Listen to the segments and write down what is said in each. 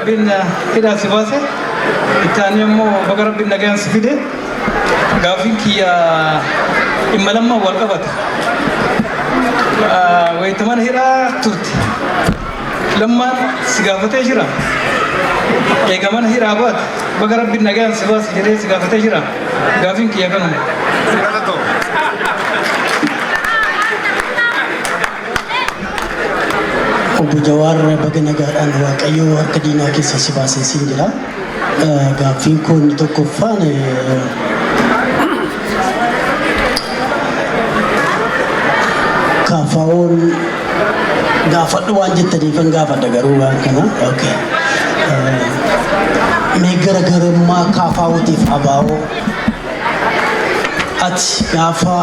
ربنا كده سباسة الثانية مو بقى ربنا كان سفيدة قافين كيا إما لما والقبض ويتمنى هنا ترت لما سقافته جرا كمان هنا أبد بقى ربنا كان سباسة جري سقافته جرا قافين كيا كانوا Obbo Jawaar baga nagaadhaan Waaqayyoo harka diinaa keessa si baasee siin jedha. Gaaffiin kun tokkoffaan kaafaa'oon gaafadhu waan jettaniifan gaafadha garuu waan kana. Mee garaagarummaa kaafaa'ootiif abaa'oo ati gaafa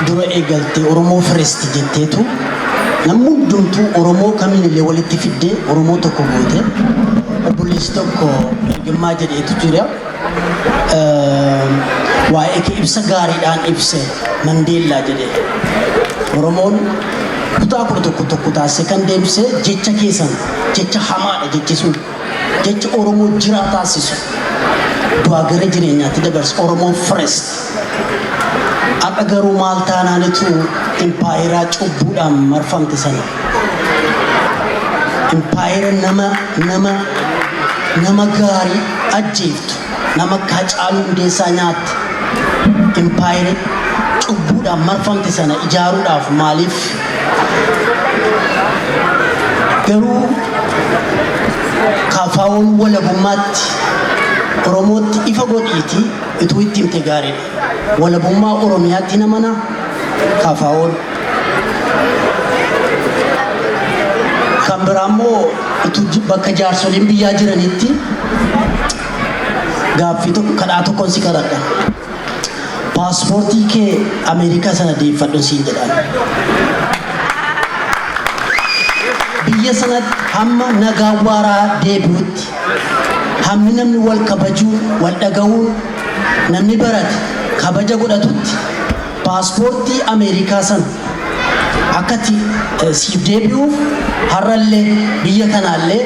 dura eegaltee Oromoo Firesti jetteetu namni hundumtuu Oromoo kamiinillee walitti fiddee Oromoo tokko goote obboleessi tokko ergamaa jedheetu jira. Waa'ee kee ibsa gaariidhaan ibse Mandeellaa jedhee Oromoon kutaa kudha tokko taasise kan deemse jecha keessan jecha hamaadha jechi sun jecha Oromoo jiraa taasisu du'aa gara jireenyaatti dabarsu Oromoo Firest. Akka garuu maal taanaanitu impaayeraa cubbuudhaan marfamte sana. Impaayera nama gaarii ajjeeftu nama Haacaaluu Hundeessaa nyaatti. Impaayera cubbuudhaan marfamte sana ijaaruudhaaf maaliif garuu kaafaa'oon walabummaatti Oromootti ifa godhiiti ituu itti himte gaariidha. Walabummaa Oromiyaatti namana kaafaa'oon. Kan biraa immoo ituu bakka jaarsoliin biyyaa jiranitti gaaffii tokko kadhaa tokkoon si kadhadha. Paaspoortii kee Ameerikaa sana deeffadhu siin jedhaan. Biyya sanatti hamma nagaa waaraa deebi'utti hammi namni wal kabajuu wal dhaga'uu namni barate kabaja godhatutti paaspoortii Ameerikaa sana akkati siif deebi'uuf har'allee biyya kanaallee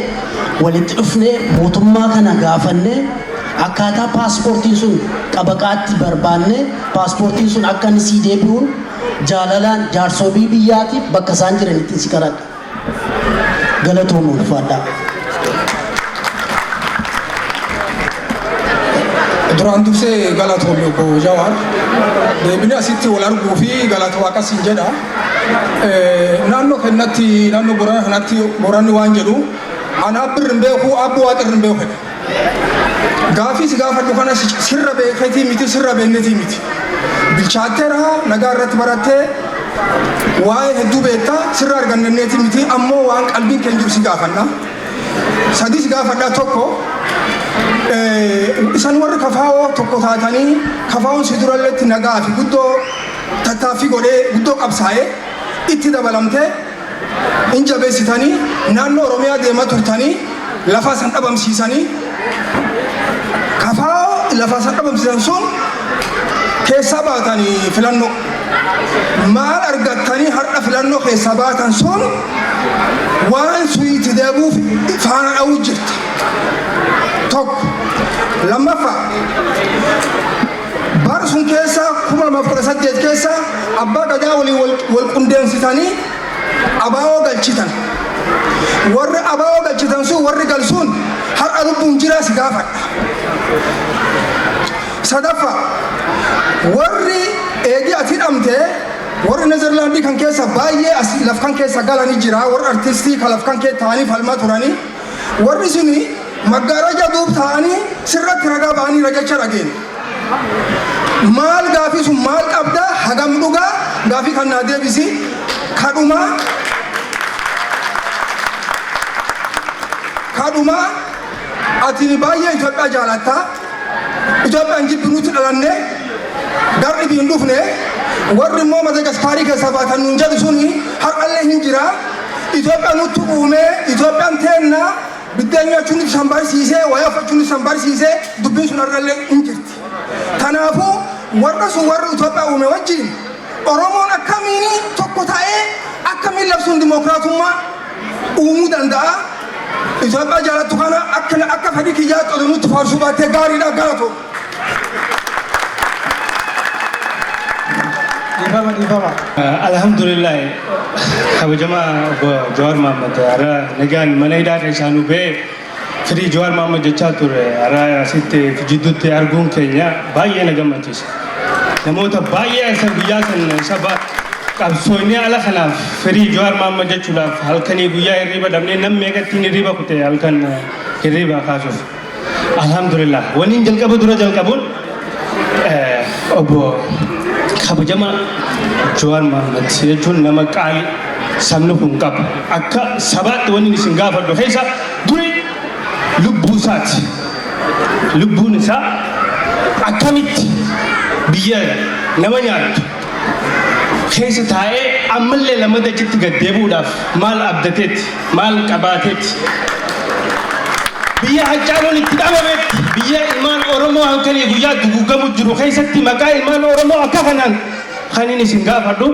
walitti dhufnee mootummaa kana gaafannee akkaataa paaspoortiin sun qabaqaatti barbaannee paaspoortiin sun akka inni sii deebi'uun jaalalaan jaarsolii biyyaatiif bakka isaan jiranitti si kadhadha. Galatoomuu ulfaadhaa. Duraan dursee galatoomuu obbo Jawaar deebinee asitti wal arguu fi galata waaqa siin jedha. Naannoo kennatti naannoo Booranaa kanatti Booranni waan jedhu anaa birrin beeku abbu waaqa irrin beeku. Gaafii si gaafadhu kana sirra beeketii miti sirra beeknetii miti. Bilchaatteera nagaa irratti barattee waa'ee hedduu beektaa sirra arganneeti miti ammoo waan qalbiin keenya jiru si gaafanna. Sadii si gaafadhaa tokko isan warri kafaa'oo tokko taatanii kafaa'oon si duralleetti nagaa fi guddoo tattaaffii godhee guddoo qabsaa'ee itti dabalamtee injabeessitanii naannoo Oromiyaa deemaa turtanii lafa san dhabamsiisanii kafaa'oo lafa san dhabamsiisan sun keessaa baatanii filannoo maal argattanii har'a filannoo keessaa baatan sun waan suyitti deebuuf faana dha'uu jirta. Tokko lammaffaa bara sun keessa 2018 keessa abbaa gadaa waliin wal qundeensitanii abaa'oo galchitan. Warri abaa'oo galchitan sun warri galsuun har'a lubbuun jiraa si gaafadha. Sadaffaa warri eegii ati hidhamtee warri Neezerlaandii kan keessa baay'ee as lafkan keessa galanii jira warri artistii kan lafkan keessa ta'anii falmaa turanii warri suni maggaaraja duub ta'anii sirratti ragaa ba'anii ragacha dhageen. Maal gaafii sun maal qabda hagam dhugaa gaafii kan naa deebisi kadhuma ati baay'ee Itoophiyaa jaalatta Itoophiyaan jibbinuutti dhalanne garri biin dhufne warri immoo Madagaskaarii keessa baatan nuun jedhu suni har'allee hin jira. Itoophiyaan nutti uumee Itoophiyaan teennaa biddeen nyaachuun isaan barsiisee wayyaa uffachuun isaan barsiisee dubbiin sun har'allee hin jirti. Kanaafuu warra sun warri Itoophiyaa uume wajjin Oromoon akkamiin tokko ta'ee akkamiin labsuun dimokiraatummaa uumuu danda'a. Itoophiyaa jaalattu kana akka fedhii kiyyaatti olunutti faarsuu baattee gaariidha galatu. Alhamdulillah kabajama Jawar Mohammed ara nagaan mana hidhaa isaanii bee firii Jawar Mohammed jechaa ture ara asitti jidduutti arguun keenya baay'ee na gammachiisa. Namoota baay'ee isa guyyaa sana saba qabsoonii ala kanaaf firii Jawar Mohammed jechuudhaaf halkanii guyyaa hirriba dhabnee namni meeqatti hirriba kutee halkan hirriba kaasuuf. Alhamdulillah waliin jalqaba dura jalqabuun obbo kabajama Jawar Mohammed jechuun nama qaali sabni kun qaba akka sabaatti wanni isin gaafadhu keessa duri lubbuu isaati lubbuun isaa akkamitti biyya nama nyaattu keessa taa'ee ammallee lama dachitti gad deebi'uudhaaf maal abdateetti maal qabaateetti biyya hacaaluun itti dhabametti biyya ilmaan Oromoo halkanii guyyaa duguugamu jiru keessatti maqaa ilmaan Oromoo akka kanaan kan inni isin gaafadhu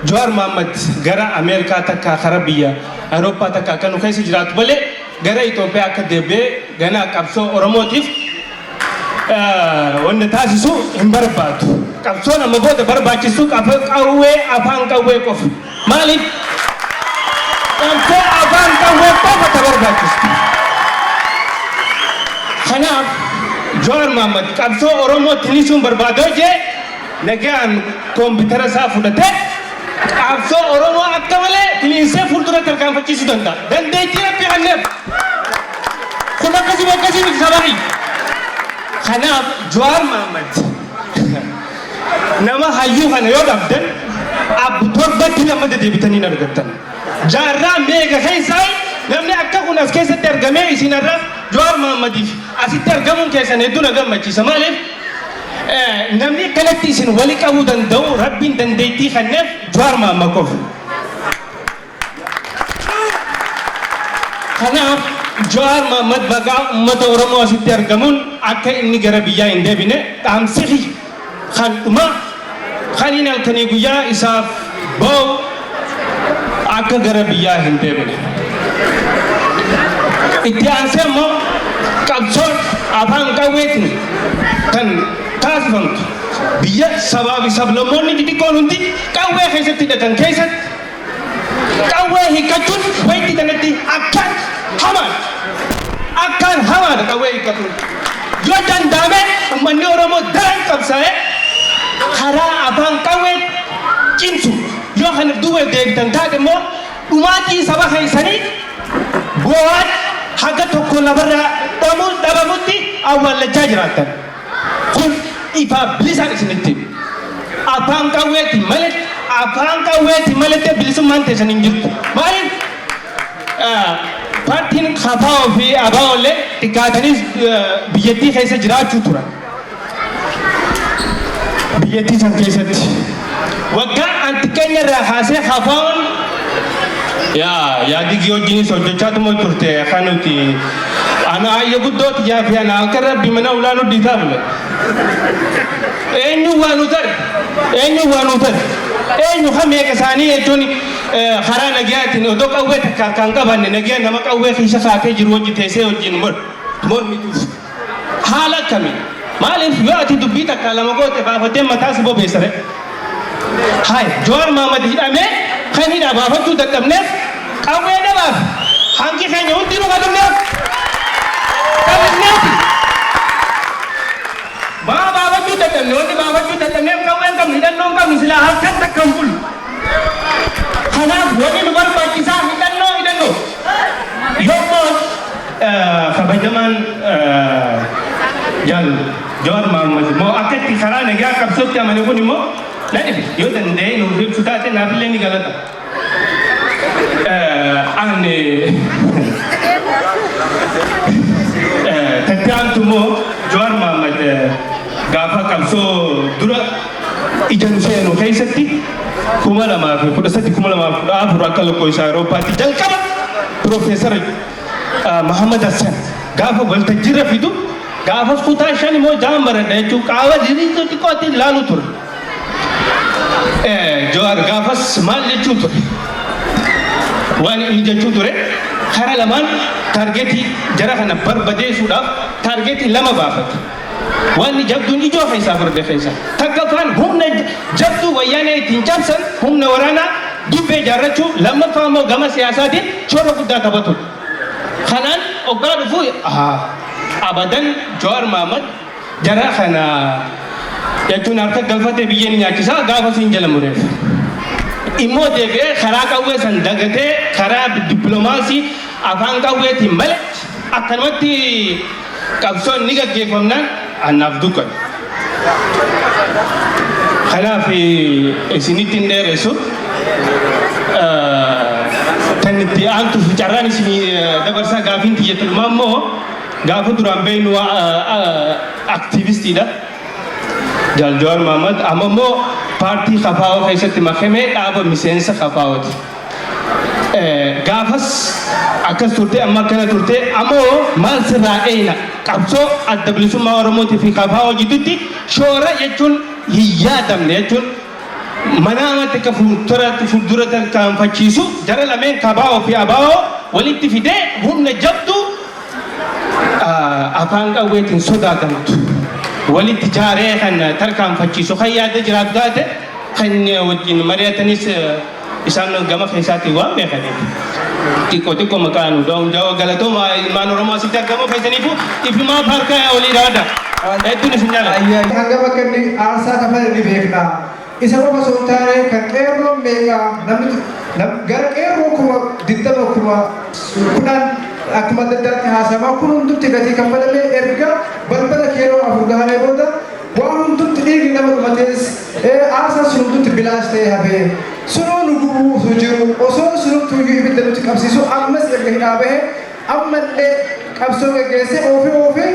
Jawar Mohammed gara Ameerikaa takka kara biyya Awurooppaa takka kan keessa jiraatu malee gara Itoophiyaa akka deebi'ee gana qabsoo Oromootiif wanna taasisu hin barbaadu. Qabsoo nama booda barbaachisu qawwee afaan qawwee qofa. Maaliif? Qabsoo afaan qawwee qofa ta barbaachistu. Kanaaf Jawar Mohammed qabsoo Oromoo tilisuun barbaadoo jee nagaan koompitara isaa fudhatee qabsoo Oromoo akka malee tiliinsee fuuldura tarkaanfachiisuu danda'a. Dandeettii rabbi kenneef. Kun akkasii miti sababii. Kanaaf Jawar Mohammed nama hayyuu kana yoo dhabdan torbatti nama dedeebitanii argattan. Jaarraa meeqa keessaa namni akka kun as keessatti argamee isin irra Jawar Mohammediif asitti argamuun keessan hedduu na gammachiisa. Maaliif? Namni akkanatti isin wali qabuu danda'u rabbiin dandeettii kenneef Jawar Mohammed qofa. Kanaaf Jawar Mohammed maqaa uummata Oromoo asitti argamuun akka inni gara biyyaa hin deebine dhaamsi kan dhuma kan inni halkanii guyyaa isaaf ba'u akka gara biyyaa hin deebine. Itti aansee immoo qabsoon afaan qawweetiin kan taasifamtu biyya sabaa fi sablammoonni xixiqqoon hundi qawwee keessatti hidhatan keessatti qawwee hiikkachuun wayitti kanatti akkaan hamaadha qawwee hiikkatuun. Yoo danda'ame uummanni Oromoo daran qabsaa'ee karaa afaan qawwee cimsu yoo kan duwwee deebitan taate immoo dhumaatii saba keessanii bu'aan haga tokko lafarraa dhabamutti awwaallachaa jiraattan. Kun ifaa bilisaan isinitti afaan qawweetti malee bilisummaan teessan hin jirtu. Maaliif? Paartiin KFO fi ABO illee xiqqaatanii biyyattii keessa jiraachuu turan. Biyyattii san keessatti waggaa antiqeenya irraa kaasee KFO'n yaadigi wajjinis hojjechaa tuma turte kan nuti ana ayya guddooti jaafi ana akka rabbi mana ulaanu dhiitaa bule. Eenyu waan utar eenyu hameeqa isaanii jechuun karaa nagayaatiin odoo qawwee takka kan qabanne nagaya nama qawwee keessa kaatee jiru wajji teessee wajjin mormituuf haala akkamii maaliif yoo ati dubbii takka lama goote baafattee mataa si bobeessare. Hai Jawar Mohammed hidhamee kan hidhaa baafachuu dadhabneef qawwee dhabaaf hangi keenya hundi nu qabneef baafachuu dadhabne wanti baafachuu dadhabneef qawween qabnu hidhannoon qabnu silaa halkan takka hin bulu. Kanaaf wanni nu barbaachisaa hidhannoo yommuu kabajamaan Jawar Mohammed immoo akka itti karaa nagaa qabsootti amane kun immoo nadhibe yoo danda'e nuuf ibsu taate naafillee ni galata. Ani tattaantu immoo Jawar Mohammed gaafa qabsoo dura ija nu seenu keessatti 2013 akka lakkoofsa Awurooppaatti jalqaba Piroofeesar Mohammed Hassan gaafa waltajjiirra fidu gaafa kutaa shan immoo jaambaradha jechuun qaama diriirtuu xiqqootiin laalu ture. Jawar gaafas maal jechuu ture? Waan inni jechuu ture karaa lamaan taargeetii jara kana barbadeessuudhaaf taargeetii lama baafate. Waan jabduun ijoo keessaa furde keessa. Takkafaan humna jabduu wayyaanee ittiin cabsan humna waraanaa dibbee ijaarrachuu lammaffaa immoo gama siyaasaatiin shoora guddaa taphatu. Kanaan oggaa dhufu abadan Jawaar Mohaammed jara kana jechuun harka galfatee biyyeen nyaachisaa gaafa siin jala mureef. Immoo deebi'ee karaa qawwee san dagatee karaa dippiloomaasii afaan qawweetiin malee akkanumatti qabsoon ni gaggeeffamnaan annaaf dukkan. Kanaaf isinitti hin dheeressu kan itti aantu carraan isinii dabarsaa gaafiin xiyyeeffannoo immoo gaafa duraan beeknu aktiivistiidha. Jawaar Mohaammed amma immoo paartii Kafaawoo keessatti makamee dhaaba miseensa Kafaawooti. Gaafas akkas turte amma akkana turte ammoo maal sirraa eeyna qabsoo adda bilisummaa Oromootii fi Kafaawoo gidduutti shoora jechuun hin yaadamne jechuun manaamatti akka fuuldura tarkaanfachiisu jara lameen Kafaawoo fi Abaawoo walitti fidee humna jabdu afaan qawweetiin sodaatamtu walitti jaaree kan tarkaanfachiisu kan yaada jiraatu taate kan wajjin mari'atanis isaan gama keessaatiin waan beekaniif. Xiqqoo maqaan hundaa'oo galatooma ilmaan Oromoo asitti argamu keessaniifu ifimaa paarkaa olii dhaada. Hedduun isin jaalladha. Hanga bakka inni aarsaa kafale ni beekna. Isa qofa osoo hin taane kan qeerroon meeqaa namni gara qeerroo kuma 20 kuma 10 akkuma adda addaatti haasamaa kun hundumti gatii kanfalamee erga balbala keeroo afur gahamee booda waan hundumti dhiigni nama dhumatees aarsaa sun hundumti bilaash ta'ee hafee sunoo nu gubuusu jiru osoo sunumtu ibidda nuti qabsiisu ammas erga hidhaa bahe ammallee qabsoo gaggeessee oofee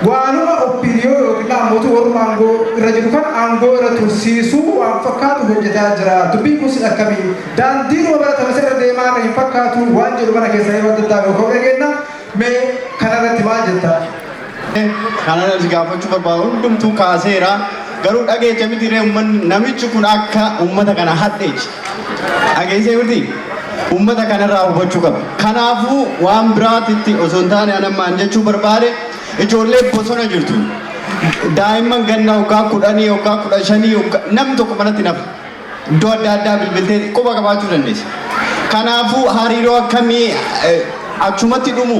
waanuma oppiiniyoo yookiin namoota warra aangoo irra jiru kan aangoo irra tursiisuu waan fakkaatu hojjetaa jira. Dubbiin kun akkamii daandiin baratama irra deemaa irra hin fakkaatu waan jedhu mana keessa yeroo adda addaa yoo dhageenya mee kanarratti maal jetta? Kanas gaafachuu barbaadu hundumtuu kaaseera garuu dhageecha miti namichi kun akka uummata kana hadheechi. Dhageessee miti uummata kanarraa hubachuu qaba. Kanaafuu waan biraatitti osoo hin taane anammaan jechuu barbaade ijoollee bosona jirtu daa'imman ganna waggaa 10 waggaa 15 namni tokko manatti nafa iddoo adda addaa bilbiltee quba qabaachuu dandeessa. Kanaafuu hariiroo akkamii achumatti dhumu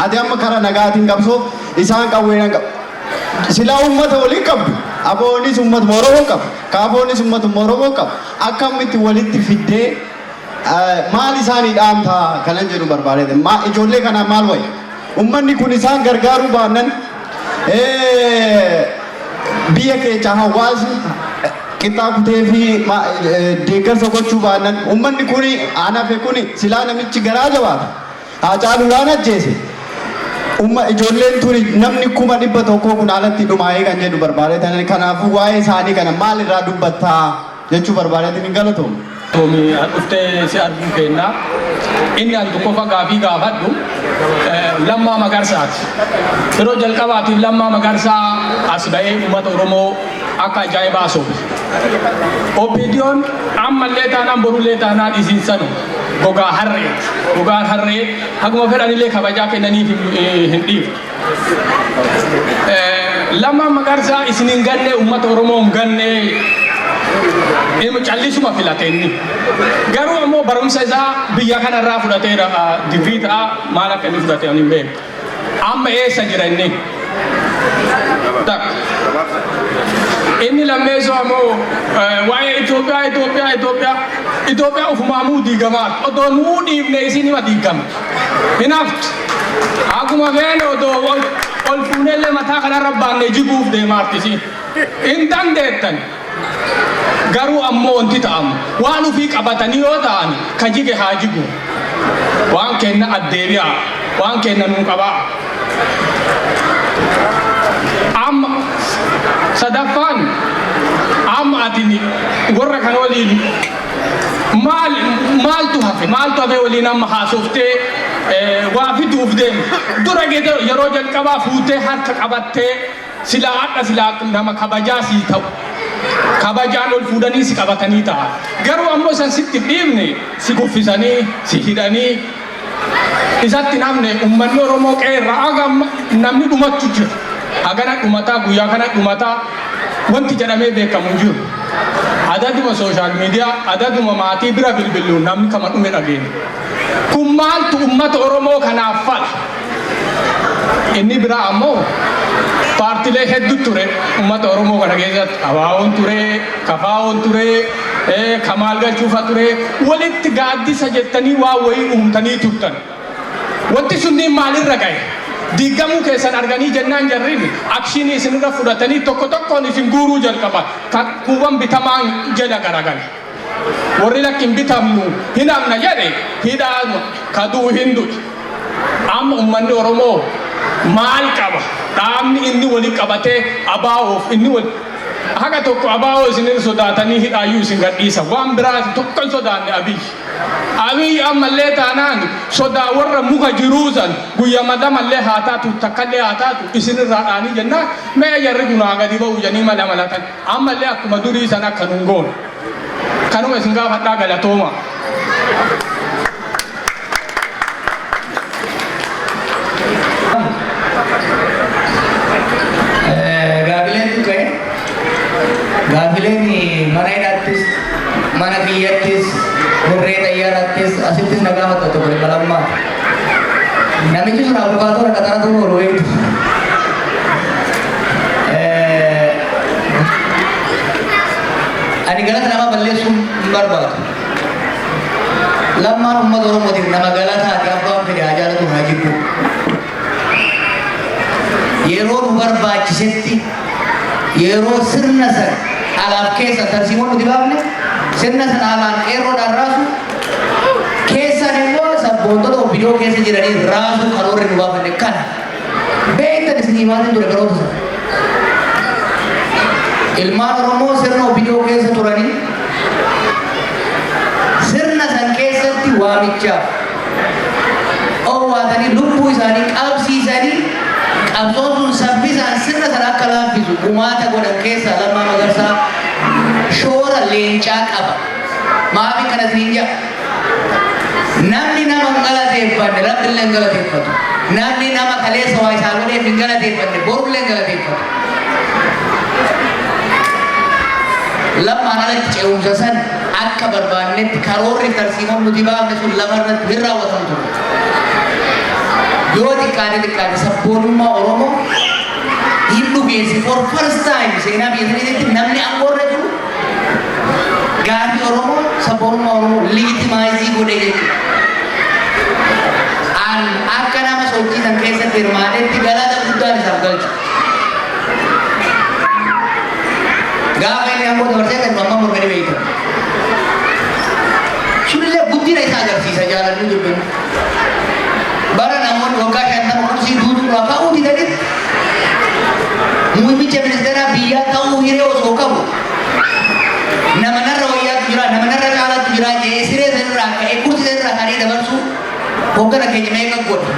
ati amma karaa nagaatiin qabsoof isaan qawweenan qabu. Silaa uummata waliin qabdu aboonis uummata Oromoo qabu kaafoonis uummata Oromoo qabu akkamitti walitti fiddee maal isaanii dhaamtaa kanan jedhu barbaade ijoollee kanaa maal wayya. Ummanni kun isaan gargaaruu baannan biyya keessa hawaasni qixxaatee fi deeggarsa gochuu baannan ummanni kun anafe kun silaa namichi garaa jabaata Haacaaluudhaan ajjeese ijoolleen turi namni 100,000 kun alatti dhumaa'ee kan jedhu barbaade kanaafuu waa'ee isaanii kana maal irraa dubbattaa jechuu barbaade hin galatoomne. Tomi dhuftee si arguu kenna inni an qofa gaafii gaafadhu Lammaa Magarsaati. Yeroo jalqabaatiif Lammaa Magarsaa as ba'ee uummata Oromoo akka ajaa'ibaa soobe. Opiidiyoon ammallee taanaan borullee taanaan isiinsanu gogaa harree. Gogaan harree haguma fedhanillee kabajaa kennaniif hin dhiifne. Lammaa Magarsaa isin hin ganne uummata Oromoo hin ganne callisuma filate inni. Garuu ammoo barumsa isaa biyya kanarraa fudhateera dibii ta'a maal akka inni fudhate ani hin beeku. Amma eessa jira inni? Inni lammeessoo ammoo waa'ee Itoophiyaa ufumaamuu diigamaa otoo nuu dhiifne isin hima diigama. Hinaaftu akkuma feene otoo ol fuunellee mataa kanarra baanne jiguuf deemaartisi. Hin dandeettan. Garuu ammoo wanti ta'amu waan ofii qabatanii yoo ta'an ka jige haa jigu waan kenna addeebi'a waan kenna nuu qabaa. Amma sadaffaan amma atini warra kan waliin maaltu hafe waliin amma haasoftee waa fiduuf deemu dura yeroo jalqabaa fuutee harka qabattee silaa nama kabajaa sii ta'u. Kabajaan ol fuudhanii si qabatanii ta'a. Garuu ammoo san sitti dhiibne si kuffisanii si hidhanii isatti namne ummanni Oromoo qeerra agam namni dhumatu jira. Agana dhumata guyyaa kana dhumata wanti jedhamee beekamu jiru. Adaduma social media adaduma maatii bira bilbilu namni kama dhume dhageenya. Kun maaltu ummata Oromoo kanaaf fala? Inni bira ammoo paartilee hedduu ture ummata Oromoo kana keessatti Abaawoon ture, Kafaawoon ture, Kamaal Galchuufa ture, walitti gaaddisa jettanii waa wayii uumtanii turtan. Wanti sunniin maalirra gahe? Diigamuu keessan arganii jennaan jarriin akshinii isinirra fudhatanii tokko tokkoon isin guuruu jalqaban kuuwwan bitamaan jala garagale. Warri lakkin bitamnu hin amna jedhe hidhaan kaduu hin du'i. Amma ummanni Oromoo maal qaba? Dhaabni inni wali qabatee abaa'oof inni wali haga tokko abaa'oo isinir sodaatanii hidhaayyuu isin gadhiisa. Waan biraa tokko sodaanne Abiy ammallee taanaan sodaa warra muka jiruusan guyyaa madamallee haa taatu takkallee haa taatu isinirraa dhaanii jennaan mee jarri kunaa gadi ba'u janii mala malatan ammallee akkuma durii san akka nun goone. Kanuma isin gaafadhaa galatooma. Gaafileen mana hidhattis, mana kiyyattis, dirree xayyaarattis asittis nagaa maddatu bari balammaa. Namichi sun abukaatoo rakkataa ta'uu oolu wayitu. Ani galata nama balleessuun hin barbaadu. Lammaan uummata Oromootiif nama galataati abbaan fedhe haa jaalatu haa jibbu. Yeroo nu barbaachisetti yeroo sirna sana alaaf keessa tarsiimoon nuti baafne sirna sana alaan qeerroodhaan raasu keessan immoo sabboontota obbidoo keessa jiranii raasu karoorri nu baafanne kana beektan isinii maatiin ture karoota sana. Ilmaan Oromoo sirna obbidoo keessa turanii sirna san keessatti waamichaaf owwaatanii lubbuu isaanii qabsiisanii qabsoon sun saffisaan sirna sana akka laaffisu gumaata godhan keessaa Lammaa Magarsaa shoora leencaa qaba. Maafi kana isiniin jedha. Namni nama hin galateeffanne rabbillee hin galateeffatu. Namni nama kaleessa waa isaa godheef hin galateeffanne borullee hin galateeffatu. Lammaan alatti ce'umsa san akka barbaannetti karoorri tarsiimoon nuti baafne sun lamarratti hin raawwatamu ture. Yoo xiqqaate sabboonummaa Oromoo hin dhugeessi for first time seenaa biyya saniitti namni aangoorra jiru gaaffii Oromoo sabboonummaa Oromoo liigitimaayizii godhee jechuudha. Akka nama sochii san keessatti hirmaatetti galata guddaan isaaf galcha. Gaafa inni aangoo dabarsee kan amma mormanii beekamu. Sunillee guddina isaa agarsiisa jaalalli dubbinu. Bara namoonni waggaa 50 kursii duutuu irraa ka'uu didanitti muummicha ministeeraa biyyaa ta'uu hiree osoo qabu nama narra wayyaatu jira nama narra caalaatu jira jee siree sanirraa ka'ee kursii sanirraa ka'ee dabarsuu hoggana keenya meeqa godha.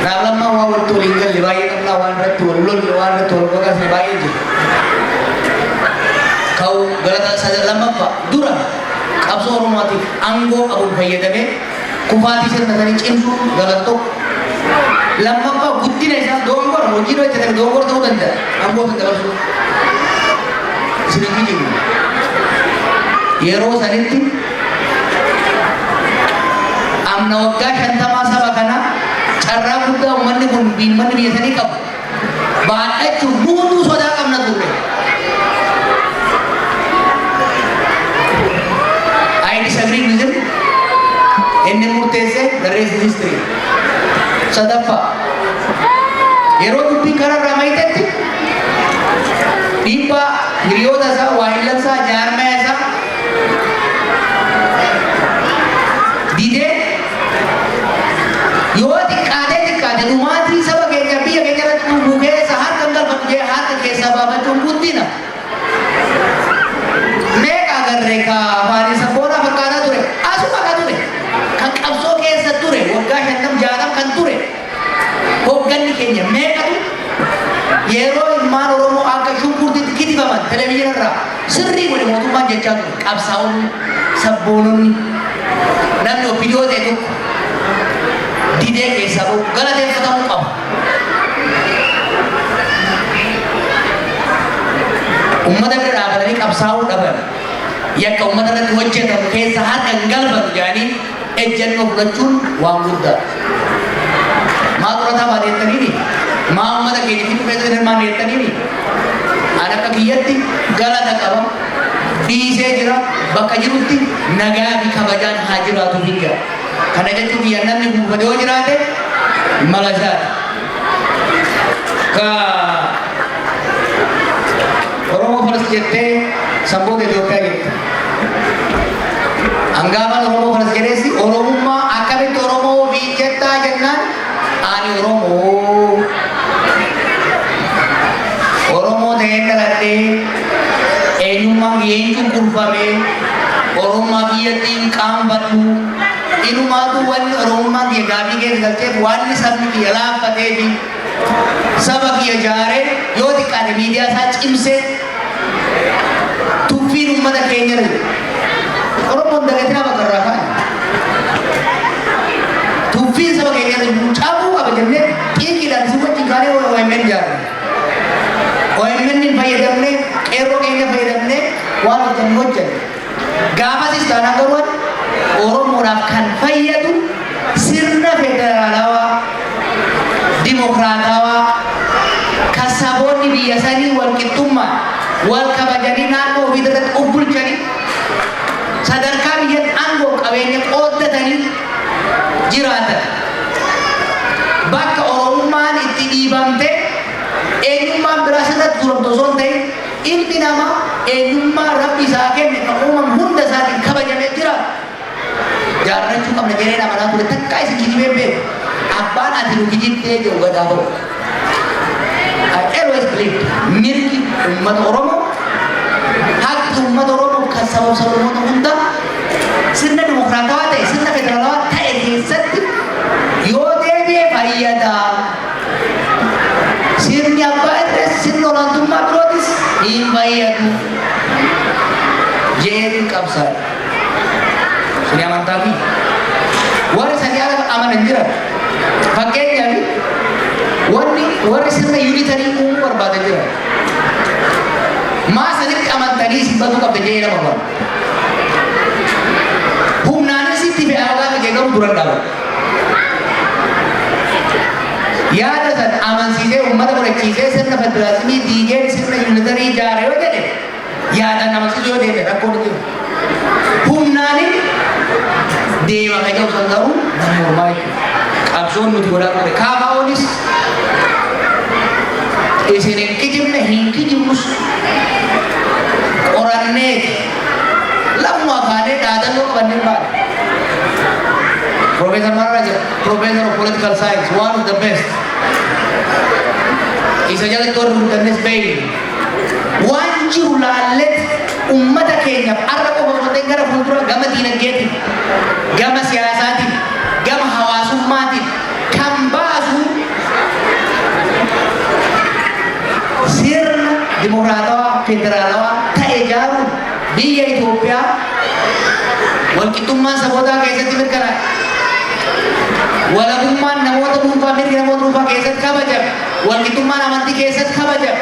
Naaf lammaa waan walitti waliin galle baay'ee qabnaa waan irratti wal lolle waan irratti wal baqasne baay'ee jira. Ka'u galata sadii lammaffaa dura qabsoo Oromootiif aangoo qabuun fayyadamee kufaatii sirna sanii cimsuu galata tokko. Lammaffaa guddina isaa doongora hojii hojjetame doongora ta'uu danda'a aangoo san dabarsuu. Isinitti jiru. Yeroo sanitti amna waggaa 50 saba kana carraa guddaa uummanni kun manni biyya sanii qabu baadhachuun nuutuu sodaa qabna turre. I disagree with him. Inni murteesse the rest is history. Sadaffaa yeroo dubbii kararraa mayitetti dhiibbaa hiriyoota isaa waahillansaa jaarmaya isaa didee yoo xiqqaate dhumaatii saba keenya biyya keenya irratti dhuguu keessa harka hin galfatu jee harka keessaa baafachuun guddina. Meeqa agarree ka afaan sabboonaa fakkaataa ture asuma ka ture kan qabsoo keessa ture waggaa 50 kan ture hoogganni keenya meeqatu yeroo ilmaan Oromoo akka shunkurtiitti kitifaman televezyiinii irraa sirrii godhe mootummaan jechaa ture qabsaa'onni sabboononni namni opidiyoo ta'e tokko didee keessaa bahu galateeffatamuu qaba. Ummata bira dhaabatanii qabsaa'uu dhaban yakka ummata irratti hojjetamu keessa harka hin galfatu jedhanii ejjennoo fudhachuun waan guddaa. Maa xurataa baateettaniini? Maa ummata keenyatti dhufeetti hirmaan jettaniini? An akka kiyyatti galata qaba. Dhiisee jira bakka jirutti nagaa fi kabajaan haa jiraatu biyya. Kana jechuun biyya namni buufate yoo jiraate mala isaati. Ka Oromoo faras jettee samboota Itoophiyaa jette. Hangaafan Oromoo faras jedheessi Oromummaa akkamitti Oromoo fi jettaa jennaan ani Oromoo. Oromoo ta'ee dhaladhee eenyummaan yeenyuun kurfamee Oromummaa biyyattiin qaanfadhu. Inumaatu wanni Oromummaan biyya gaabii keessa galteef wanni sabni biyya laaffatee fi saba biyya ijaaree yoo xiqqaate miidiyaa isaa cimsee tuffiin uummata keenya irra Oromoon dagatinaa bakka irraa kaa'e. Tuffiin saba keenya irra cabuu qaba jennee xiiqiidhaan si wajjin kaanee OMN ijaarre. OMN fayyadamnee qeerroo keenya fayyadamnee waan hojjannu hojjanne. Gaafasis taanaan garuu Oromoodhaaf kan fayyadu sirna federaalawaa dimokiraatawaa kan saboonni biyya sanii wal qixxummaan wal kabajanii naannoo ofii irratti of bulchanii sadarkaa biyyatti aangoo qabeenya qooddatanii jiraatan bakka Oromummaan itti dhiibamte eenyummaan biraa sirratti turamtu osoo hin ta'in ilmi namaa eenyummaa rabbi isaa kenne kan uumamu hunda isaatiin kabajamee jiraatu. Jaarrachuu qabna jedhee amanaa ture takka isin kijibee beeku abbaan ati nu kijittee jedhu gadaa bahu. I always believe mirgi uummata Oromoo haqi uummata Oromoo kan saboota hunda sirna dimokiraatawaa ta'e sirna federaalawaa ta'e keessatti yoo deebi'ee fayyada. Sirni abbaa irrees sirni olaantummaa birootis hin fayyadu jedhee qabsaa'e. Sini amantaa fi warri sanii ala amanan jiran fakkeenyaaf warri sirna yuunitarii uumuu barbaadan jiran maa sanitti amantanii sibbatuu qabda jedhee nama bara humnaanis itti fe'aa gaafa jeegamu duran dhaabata. Yaada san amansiisee uummata godhachiisee sirna federaalizimii diigee sirna yuunitarii ijaare yoo jedhe yaadaan amansiisuu yoo deeme rakkoon jiru. Humnaanin deema kan jedhu san garuu nama mormaa jechuudha. Qabsoon nuti godhaa ture. KFO'nis isin hin kijibne hin kijibnus qoranneeti lammuma kaanee dhaadannoo qabannee baane. Professor Marara jira. Professor of Political Science, one of the best. Isa jalatti warri hundannes beeyne. Waan jiru laalletti ummata keenyaaf har'a qofa osoo ta'in gara fuuldura gama diinagdeetiin, gama siyaasaatiin, gama hawaasummaatiin kan baasu sirna dimokiraatawaa federaalawaa ta'e ijaaruun biyya Itoophiyaa walqixxummaan sabootaa keessatti mirkanaa'e. Walabummaan namoota dhuunfaa mirgi namoota dhuunfaa keessatti kabajame. Walqixxummaan amantii keessatti kabajame.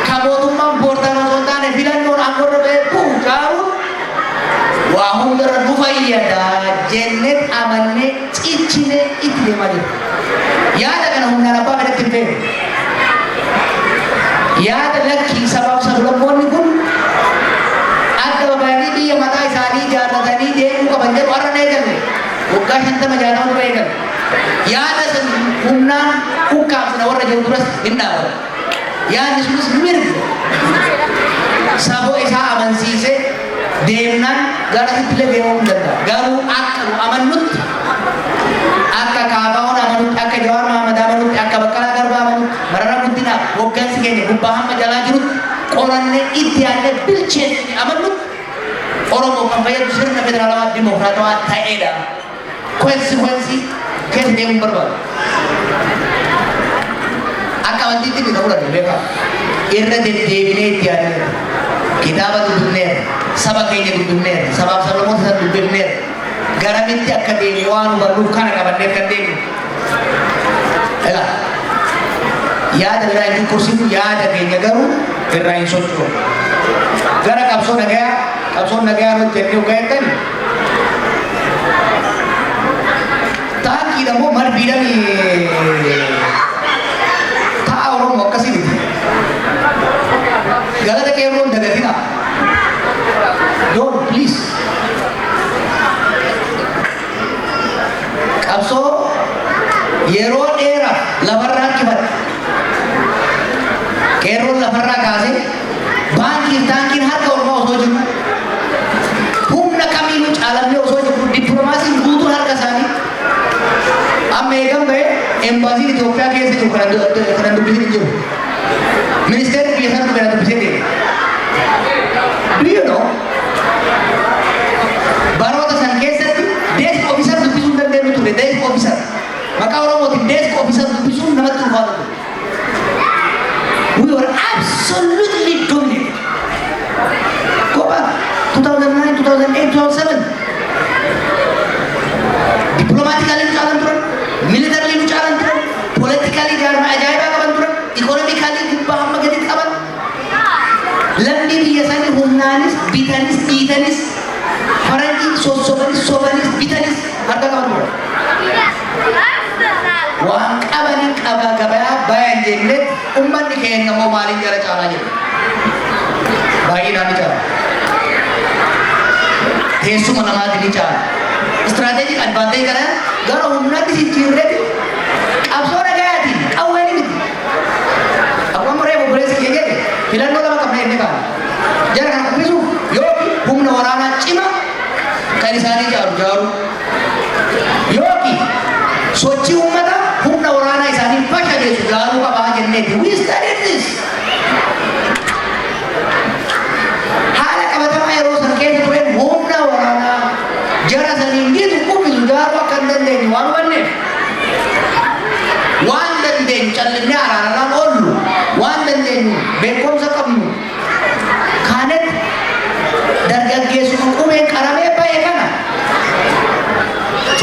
Kan mootummaan boortaan osoo hin taane filannoon aangoorra ba'ee ijaaruun waa hundarra nu fayyada jennee amannee ciccinee itti deemaa jirra. Yaada kana humnaan abbaa fedhetti hin feene. Yaada lakkii sabaaf sablammoonni kun adda babaanii biyya mataa isaanii jaallatanii deemuu qaban jedhu har'a na eegalle. Waggaa 50 dura eegalle. Yaada san humnaan hukkaamsina warra jiru duras hin dhaabatu. Yaadni sunis mirga saboo isaa amansiisee deemnaan gara itti deemuu hin danda'a. Garuu akka nu amannutti akka KFO'n amanutti akka Jawaar Mohaammed amanutti akka Baqqalaa Garbaa amanutti Mararaa Guddinaa hoggansi keenya gubbaa hamma jalaa jirutti qorannee itti yaadnee bilcheessanii amannutti Oromoo kan fayyadu sirna federaalawaa dimokiraatawaa ta'edha. Konsikwensii keessa deemuu barbaadu. Akka amantiitti ni ta'uu danda'a beekaa. Irra deddeebinee itti yaadneera. Kitaaba dubbifneera. Saba keenya dubbifneera. Sabaaf sablammoota sana dubbifneera. garamitti akka deemu waan hubannuuf kana qabannee akka deemu. Ela yaada irraa hin kursiisu yaada keenya garuu irraa hin socho'u. Gara qabsoo nagayaa nuti jennee ugayettani. Taankiidha moo marbiidhani ta'a Oromoo akkasii miti. Galata qeerroon dagatina. Don't please. Qabsoo yeroo dheeraa lafarraa kibate. Qeerroon lafarraa kaasee taankiin harka Oromoo osoo jiru. Humna kamiinuu caalamnee osoo jiru dippiloomaasiin guutuun harka isaanii. Amma eegan ba'e embaasiin Itoophiyaa keessa jiru kanan dubbisin jiru. Ministeerri biyya sana kanan dubbisee deeme. Do you know? Baroota san keessatti desk officer dubbisuu hin dandeenyu ture. Desk officer. Maqaa Oromootiin desk officer dubbisuun namatti ulfaata ture. We were absolutely dominated. Go back 2009, 2008, 2007. Diplomatically nu caalan turan, militarily nu caalan turan, politically jaarma ajaa'ibaa qaban turan, economically gubbaa hamma gadi qaban. Lamni biyya isaanii humnaanis, bitanis, dhiitanis, faranjiin sobanis, bitanis harka qaban turan. Waan qabaniin qabaa gabayaa bayan jennee ummanni keenya immoo maaliin jala caalaa jiru. Baay'inaan ni caala. Teessuma namaatiin ni caala. Strategic advantage kana gara humnaatti jijjiirreeti qabsoo nagayaatiin qawwee ni miti. Akkuma muree bobboleessi kee jedhe filannoo lama qabna jennee kaana. Jara kana qubbisuuf yookiin humna waraanaa cima kan isaanii jaaru yookiin sochii ummata humna waraanaa isaanii fashaleessu jaaruu qabaa jenneeti. We studied this. Haala qabatamaa yeroo san keessa tureen humna waraanaa jara saniin gitu qubbisu jaaruu akka hin dandeenye waan hubanneef waan dandeenyu callinnee araaraan oollu waan dandeenyu beekumsa qabnu kaanetti dargaggeessuma qubeen qaramee ba'e kana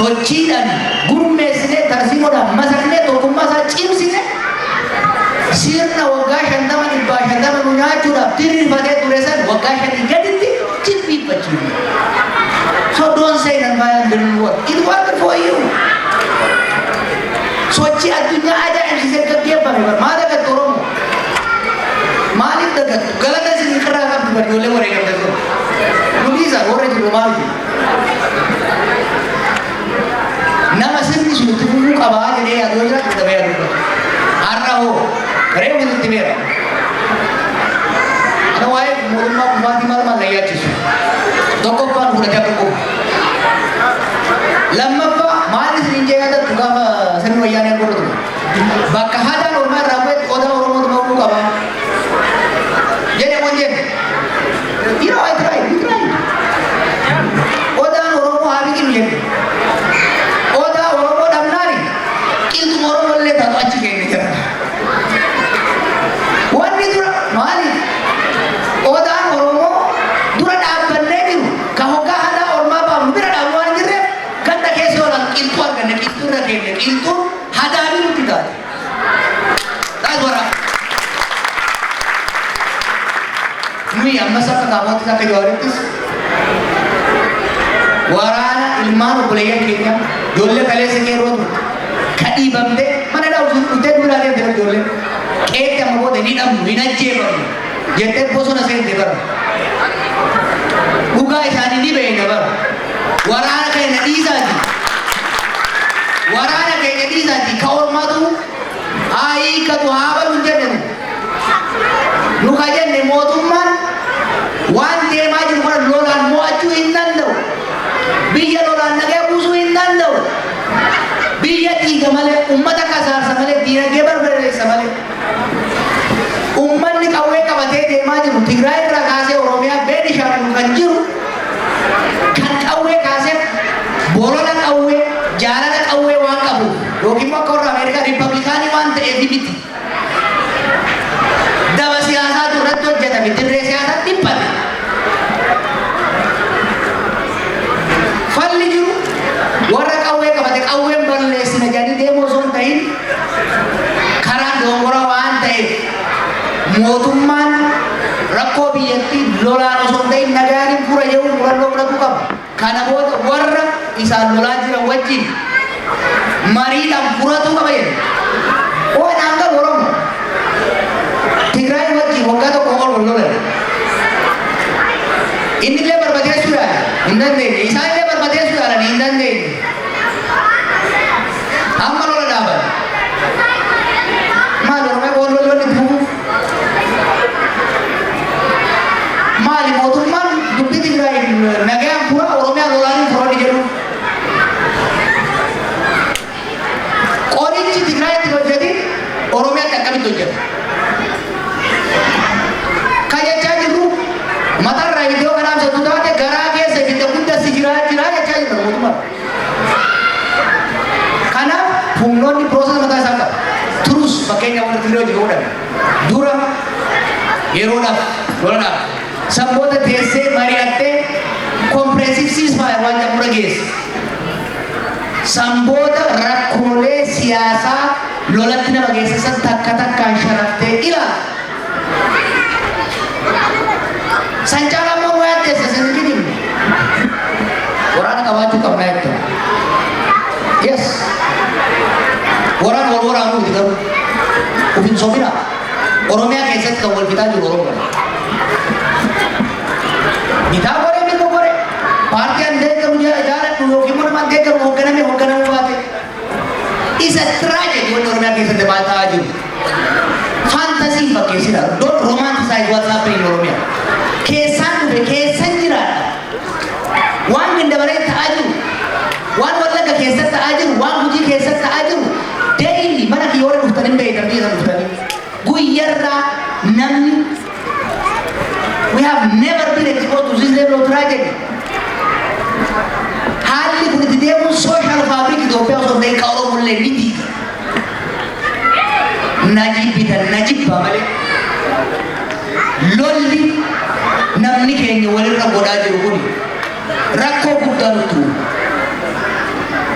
sochiidhaan gurmeessinee tarsiimoodhaan masaknee tokkummaa isaa cimsine sirna waggaa 50 nu nyaachuudhaaf diriirfatee ture san waggaa 5 gaditti jilbiiffachiifne. So don't say that my didn't work. It worked for you. Sochi addunyaa ajaa'ibsiisee gaggeeffame bar maal dagattu Oromoo? Maaliif dagattu? Galata isin irraa qabdu bar ijoollee wareegamte jiru. Nu dhiisaa warra jiru maal jiru? Nama sirni sun itti fufuu qabaa jedhee yaaduu jiraatu dabee yaaduu. Har'a hoo reefu itti beera. Ana waa'ee mootummaa kubbaatii maal layyaachisu. Tokkoffaan fudhatee akka qabu. Lammaffaa maal isin jeeqatattu gaafa sirni wayyaanee godhatu. Bakka haadaan Oromoo irraa bu'etti odaa Oromootu bahuu qaba. Jedhee waan jedhe. You know, I tried. Odaan Oromoo haa biqilu jedhe. Odaa Oromoo dhabnaani qilxuma Oromoo illee taatu achi keenya jira. Wanni dura maali? Odaan Oromoo dura dhaabbannee jiru ka hoggaa hadaa Oromaa baafnu bira dhaabu waan jirreef ganda keessa oolan qilxuu arganne qilxuu irra keenya qilxuun hadaa bilutti taate. That's what nuyi ammas akka kaamoottis akka jawaarittis waraana ilmaan obboleeyyan keenya ijoollee kaleessa qeerrootu ka dhiibamte mana dhaabuu dhutee duudhaa deemte ijoollee qeetti amma booda ni dhabnu hin ajjeefamnu jettee bosona seente bara dhugaa isaanii ni beekna bara waraana keenya dhiisaati ka ormaatu haa hiikkatu haa balu hin jennenu nu ka jenne mootummaan waan deemaa jiru kana lolaan mo'achuu hin danda'u. Biyya lolaan nagee buusuu hin danda'u. Biyya dhiiga malee, uummata kasaarsa malee, diinagdee barbadeessa malee. Uummanni qawwee qabatee deemaa jiru Tigraay irraa kaasee Oromiyaa Beenishaangul kan jiru kan qawwee kaasee bolola qawwee jaalala qawwee waan qabu yookiin akka warra Ameerikaa Riippablikaanii waan ta'eef miti. Daba siyaasaa irratti hojjetame dirree siyaasaa dhiphate. Falli jiru mootummaan rakkoo biyyattii lolaan osoo hin ta'in nagaaniin fura jedhu murannoo fudhatu qaba. Kana booda warra isaan lolaa jiran wajjin mariidhaan furatu qaba jedhu. Waan hanga Oromo Tigraay wajjin waggaa tokko ol lolan. Inni illee barbadeessuudhaan hin dandeenye. Isaan illee barbadeessuudhaan hin dandeenye. Amma lola dhaaban. Maal Oromoo boon lolloonni bu'uuf? Maali mootummaan dubbii Tigraay nagaan fura Oromiyaa lolaanii furani jedhu. Qorichi Tigraayitti hojjeti Oromiyaatti akkamitti hojjeta? Kan jechaa jirru matarraa iddoo kanaaf sattuu taate garaa keessa ibidda guddaa si jiraa jechaa jirra mootummaa. Kanaaf humnoonni piroosesa mataa isaa qaba. Turus fakkeenya wanta Tigraay hojii godhan dura yeroodhaaf lolanaaf saboota teessee mari'attee kompireesiif siisfaayer waan jedhamu dhageesse. Samboota rakkoolee siyaasaa lolatti nama geessisan takka takkaan sharaftee ilaala. Sancaalaa immoo wayaa teessa sin gidimne. Waraana qabaachuu qabnaa jechuudha. Yes. Waraana wal waraanuu miti garuu. Ufin sobina. Oromiyaa keessatti kan wal fixaa jiru Oromoo. Bitaa goree mirga goree. Paartiyaan deeggaru jaaladhu yookiin immoo namaan deeggaru hoogganamuu baate. Isa tragedy wanti Oromiyaa keessatti maal ta'aa jiru. Fantasii fakkeessidha. Don't romanticize what's happening in Oromiyaa. Keessaan dhufe keessan jiraadha. Waan gindabaree ta'aa jiru. Waan Wallagga keessatti ta'aa jiru. Waan Gujii keessatti ta'aa jiru. Daily mana kiyyoora dhuftanii beektan biyya dhuftanii. Guyyarraa namni we have never been exposed to this level of tragedy. Haalli kun itti deemuun social fabric Itoophiyaa osoo ta'e ka Oromollee miti. Na jibba malee. Lolli namni keenya walirra godhaa jiru kun rakkoo guddaa nutti uumu.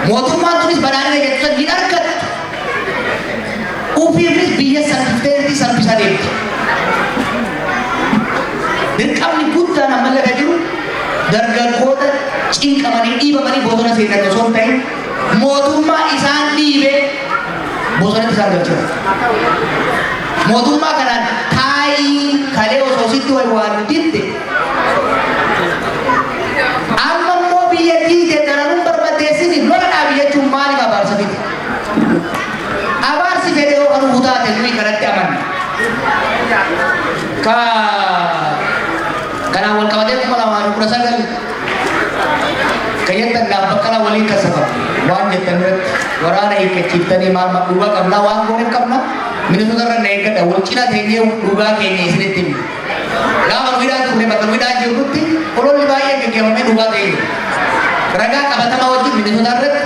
Mootummaan tunis badhaadhina jettusan hin argattu. Ufiifis biyya salphifteetti salphisaa deemti. Dirqamni guddaan amma lafa jiru dargaggoota cinqamanii dhiibamanii bosona seenan osoo hin ta'in mootummaa isaan dhiibee bosonatti isaan galchina. Mootummaa kanaan taa'ii kalee osoo sitti waan ditte amma immoo biyya diite dararuun barbadeessini lola dhaabi jechuun maaliif abaarsa fide? Abaarsi fedhe yoo kan hutaate nuyi kanatti amanna. Kanaan wal qabatee 2019 kan jettan naaf bakkala waliin kasaba waan jettan irratti waraana hiikkachiiftanii maal dhugaa qabnaa waan gooneef qabna minisota irra na eeggadha wal cina teenyee dhugaa keenya isinitti himi. Gaafa nu hidhaa turre bakka nu hidhaa jirrutti ololli baay'ee gaggeeffamee dhugaa ta'e ragaa qabatamaa wajjin minisota irratti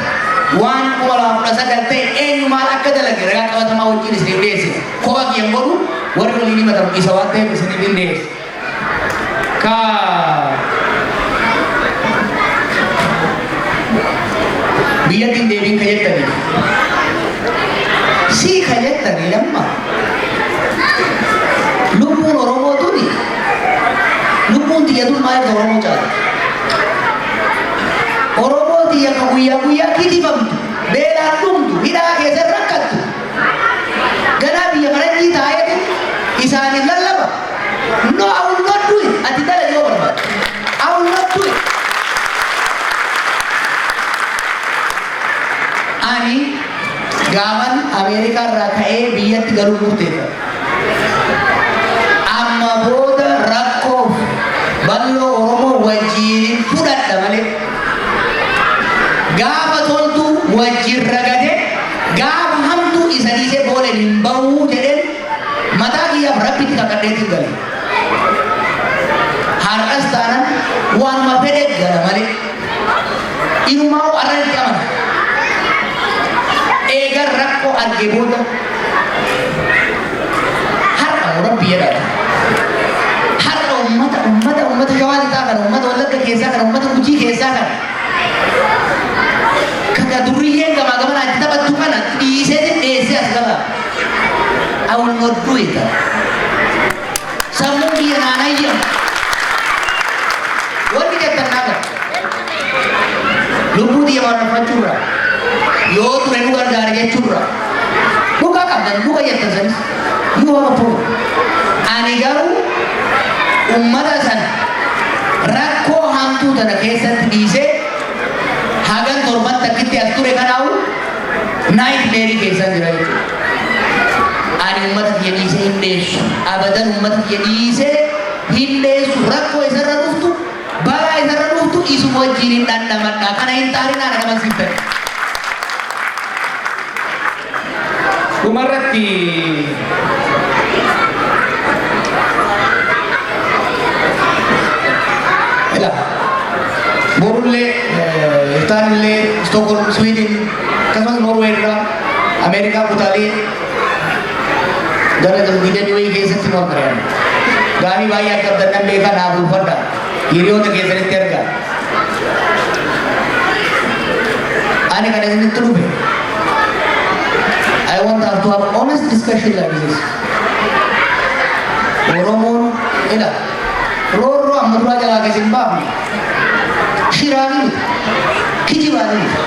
waan 2019 ta'e eenyu maal akka dalage ragaa qabatamaa wajjin isiniif dhiyeessine kopha kiyyan godhu warri waliin himatamu isa waan ta'eef isiniif hin dhiyeesse. Biyyattiin deebiin kajettanii sii kajettanii lamma lubbuun Oromoo tuni lubbuun tiyyatuun maaliif Oromoo caala Oromoo tiyya ka guyyaa guyyaa kitifamtu beelaan dhumtu hidhaa keessa rakkattu ganaa biyya kanatti taa'eetu isaaniif lallaba no I will not do it ati dala yoo barbaadu I will not do it. Ani gaaman Ameerikaa irraa ka'ee biyyatti galuu murteessa. Amma booda rakkoof bal'oo Oromoo wajjin fudhadha malee. Gaafa toltuu wajjin ragade gaafa hamtuu isa dhiisee booleen hin bahuu jedheen mataa kiyyaaf rabbitti kakadheetiin gale. Har'as taanaan waanuma fedhe gala malee. Inumaa arranitti amana. Eegar rakkoo argee booda har'a Rabbi jedhama. Har'a uummata shawaa lixaa kana uummata Wallagga keessaa kana uummata Gujii keessaa kana kan duriyyeen gamaa gamanaa itti taphattu kana dhiisee dhiyeessee as gabaa. I will not do it. kiyya naan ayyamu. Wanni jettan naga. Lubbuu xiyya mararfachuurra. Yoo ture nu gargaara jechuurra. Dhugaa qabdan dhuga jettan sanis. You have a problem. Ani garuu ummata sana rakkoo hamtuu tana keessatti dhiisee hagan torban takkitti as ture kanaawu naayit meerii keessaa jira jechuudha. Ani ummata kiyya dhiisee hin dheessu. Abadan ummata kiyya dhiisee hin dheessu. Rakkoo isarra dhuftu balaa isarra dhuftu isuma wajjin hin dhandhamadha. Kana hin taarinaa na naman sibban. Dhumarratti ila borullee iftaanillee Stockholm Sweden akkasumas Norway irraa Ameerikaa kutaalee gara Gideon wayii keessatti nu argaman. Gaanii baay'ee akka abdannan beekaa naaf ulfadha. Hiriyoota keessanitti argaa. Ani kan isinitti dhufe. I want us to have honest discussion like this. Oromoon ila roorro amma duraa jalaa keessa hin baafne. Shiraanii miti. Kijibaanii miti.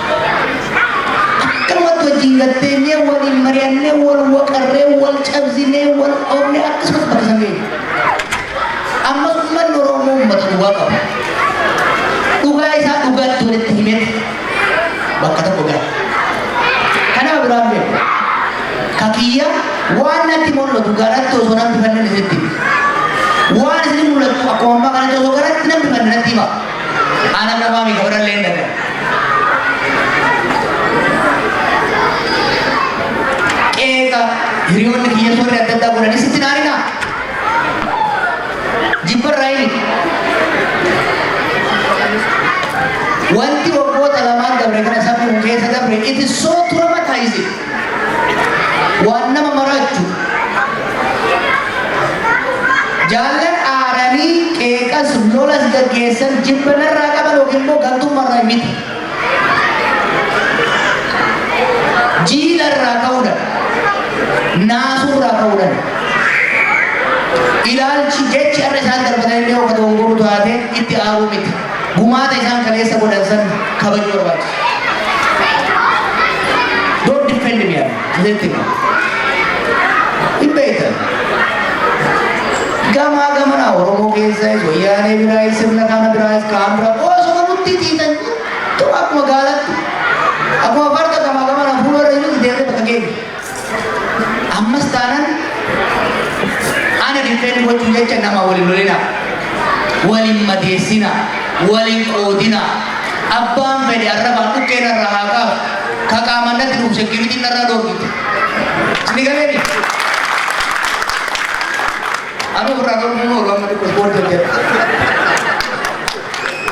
Akkanumatti wajjin gatteenyee waliin mari'annee wal waqarree wal cabsinee wal oofnee akkasumas bakka san geenye. Ammas uummanni Oromoo uummata dhugaa qaba. Dhugaa isaa dhugaatti walitti himetti bakka tokko gara. Kanaaf biraan beeku. Kakiyya waan natti mul'atu garatti osoo namni fannan isitti. Waan isin mul'atu akkuma ammaa kanatti osoo garatti namni fannan natti hima. Aanam namaa mii kabarallee hin dhagan. Qeeqa hiriyoonni kiyya suurri adda addaa godhanii sitti naarinaa. Jibbarraa himi. Wanti waggoota lamaan dabre kana sabni keessa dabre it is so traumatizing. Waan nama marachu. Jaallan aaranii qeeqas lolas gaggeessan jibbanarraa qaban yookiin immoo gantummaarraa miti. Jiilarraa ka'uudhaan naasuurraa ka'uudhaan ilaalchi jechi irra isaan darbatan illee akka dongoruu taate itti aaruu miti. Gumaata isaan kaleessa godhan san kabajuu barbaachisa. Don't defend me yaa. Hin beektan. Gamaa gamanaa Oromoo keessas wayyaanee biraayis sirna kana biraayis kaan biraa osoo nutti tiitan tu akkuma gaalatti akkuma farda gamaa gamanaa fuuldura jirutti deemee bakka geenya. Ammas taanan ana difeenni gochuu jecha nama waliin lolina waliin madeessina waliin qoodina abbaan fedhe arrabaan dhukkeen irraa haa qaabu ka qaamannatti dhufu sekiriitiin irraa dhoorgite. Sini galeeni. Anu beragam umur lama di sport kerja.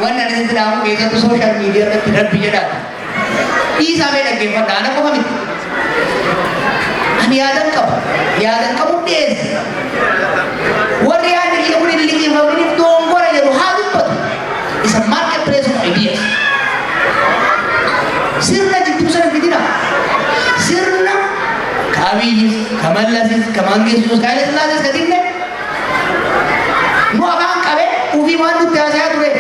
Wan ada sedang kita tu social media tidak bicara. Isa beda ke pada anak kau kami. Ani adan kamu des. Wari ada kita boleh lagi ini tongkor aja tu habis pun. Is a marketplace of ideas. Sirna jitu sana kita. Sirna kami kamalas kamangis sekali selas kadinne. Nu akan kabe ubi mandu tiasa ture.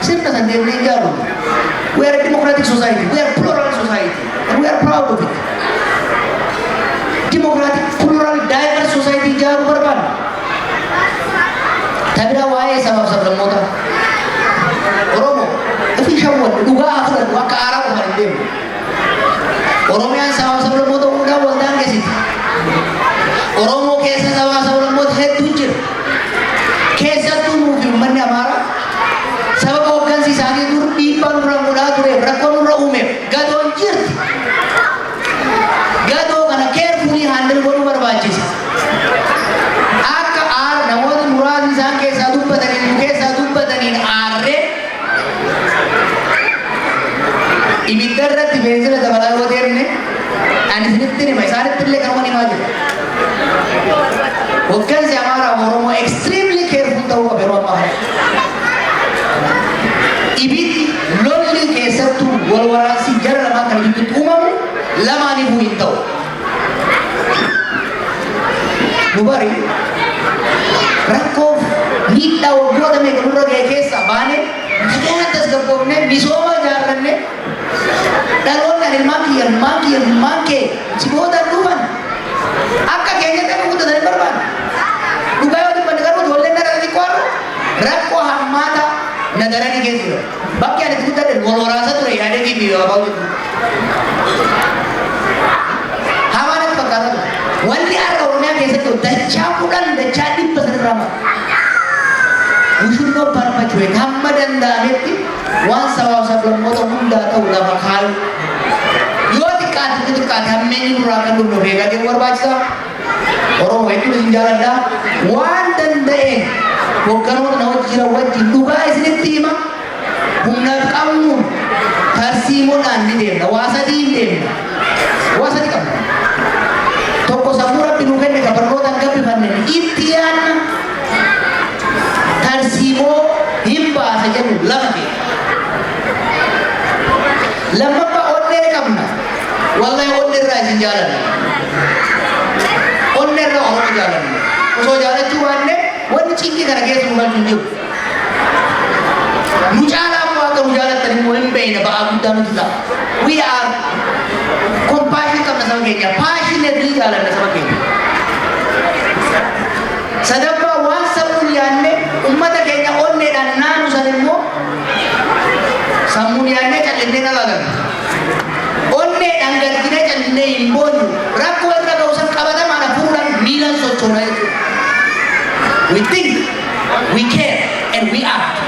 Sirna sendiri meninggal. We are a democratic society. We are plural society. And we are proud of it. Democratic, plural, diverse society jauh berpan. Tapi dah wahai sabab mota. Oromo, tapi syawal, duga aku dua ke arah orang ini. Oromo yang sabab mota udah waldang ke situ. Oromo kesah sabab mota head tujuh. Kesah tu mungkin mana mara. Sabab organ si sani tu pipan orang muda tu rakon orang umum. Gadon jirt. Gado kana carefully handle boru berbajis. Akka ar namod murad insan ke sadu patanin arre. Imitarrat bezela dabala woder ne. And isnittine maisare tille kamani maje. Organ se हमारा Oromo extremely careful था वो बेरो मारे. Ibiti lolli kesatu walwarasi jara lama kali itu umam lama ni buin tau. Nubari rakkoo miidhaa waggoota meeqa nurra ga'e keessa baane nagaan tasgabboofne misooma ijaarranne dhaloonni ilmaan kee si booda dhufan akka keenyatti akka guddatanii barbaadu. Dhugaa yoo dubbanne garuu ijoolleen nagaranii qoarru rakkoo hammaata nagaranii keessa jira. Bakki ani itti guddadhe wal waraansa ture yaadee fi abbaa hojjetu. Hawaasni fakkaata ture. Wanti har'a Oromiyaa keessatti dachaa 10 dachaa 100 sanirraa mara. We should not perpetuate hamma danda'ametti waan sabaaf sablammoota hundaa ta'u lafa kaayu. Yoo xiqqaate hammeenyi nurraa kan dhufnu beekatee barbaachisaa. Oromoo hedduu isin jaaladha. Waan danda'een hogganoota na wajji jiran wajjin dhugaa isinitti hima. Humnaaf qabnuun tarsiimoodhaan ni deemna. Waa sadii hin deemna. Waa sadii qabna. Tokko sammuu Rabbi nuu kenne ka barnootaan gabbifanne itti yaadna. Tarsiimoo hin baasa jennu lama keenya. Lammaffaa onnee qabna. Wallahi onnee irraa isin jaaladha. Onnee irraa Oromoo jaaladha. Osoo jaalachuu baanne wanni cinqii kana keessa nu galchu hin jiru. Nu caalaa immoo akka nu jaalattan immoo hin beekne ba'aa guddaa nuti ta'a. We are compassion qabna saba keenya. Passionately jaalanna saba keenya. Sadaffaa waan sammuun yaadne ummata keenya onneedhaan naannu san immoo sammuun yaadnee callinnee nagaagana. Onneedhaan galginee callinnee hin boonyu. Rakkoo irra ga'u san qabatamaadha fuudhan miilan sochoonaa jechuudha. We think, we care, and we act.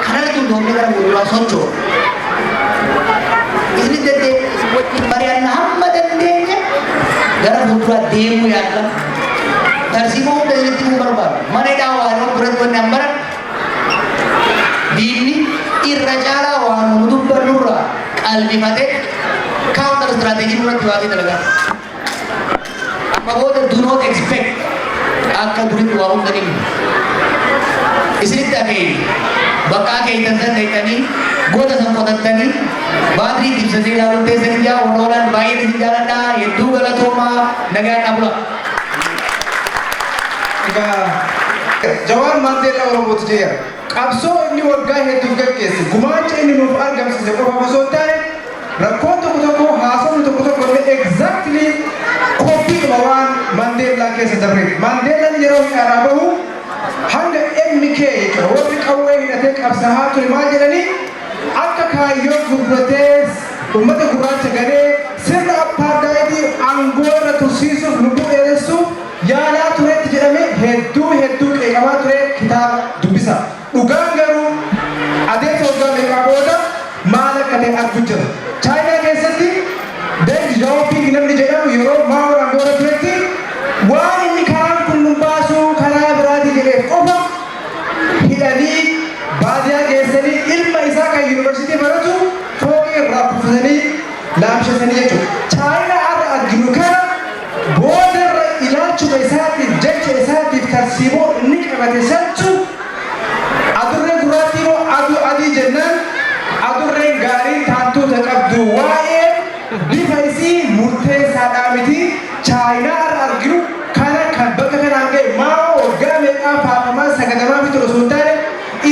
Kanarratti hundoofnee gara fuulduraa socho'u. Isni wajjin mari'anna hamma dandeenye gara fuulduraa deemuu yaadna. Tarsiimoo hunda isinitti himuu barbaadu. Mana hidhaa waan biratti wanni an baran diinni irra caalaa waan nu dubbannurraa qalbifatee counter strategy nurratti waatee dalagaa. Amma do not expect akka duritti waa hunda dhimma. Isinitti hafee bakkaa keeytan san deeqanii goota san qotattanii baatirii ibsatee ilaaluun teessanii jaa warroolaan baay'ee isin jaaladhaa hedduu galatoomaa nagaan dhabula. Jawaar Mandela Oromooti jedha. Qabsoo inni waggaa hedduuf gaggeesse gumaacha inni nuuf argamsiise qofa osoo hin taane rakkoon tokko tokko haasofni tokko tokko illee exactly koppiidhuma waan Mandeellaa keessa darbeef. Mandeellaan yeroo hidhaadhaa bahu hanga MK jechuudha warri qawwee hidhatee qabsaa'aa ture maal jedhanii akka kaayyoo gurguratee uummata gurraacha gadee sirna appaardaayidii aangoo irra tursiisuuf lubbuu dheeressuuf yaalaa turetti jedhame hedduu qeeqamaa ture kitaaba dubbisa. Dhugaan garuu adeemsa waggaa meeqaa booda maal akka ta'e argu jira. Chaayinaa keessatti Deng Xiaoping namni jedhamu yeroo Maao aangoorra turetti waan inni karaan kun nu baasu karaa biraati jedheef qofa hidhanii baadiyyaa geessanii ilma isaa kan yuunivarsiitii baratu fooqii irraa kuffisanii laamshisanii jechuudha. Chaayinaa har'a arginu kana boodarra ilaalchuma isaatiif jecha isaatiif tarsiimoo inni qabate santu adurreen gurraattii moo adii jennaan adurreen gaarii taantuuta qabdu waa'ee bifa isii murteessaadhaa miti. Chaayinaa har'a arginu kana kan bakka kanaan ga'e Maao waggaa meeqaa faafamaa sagadamaa fi osoo hin taane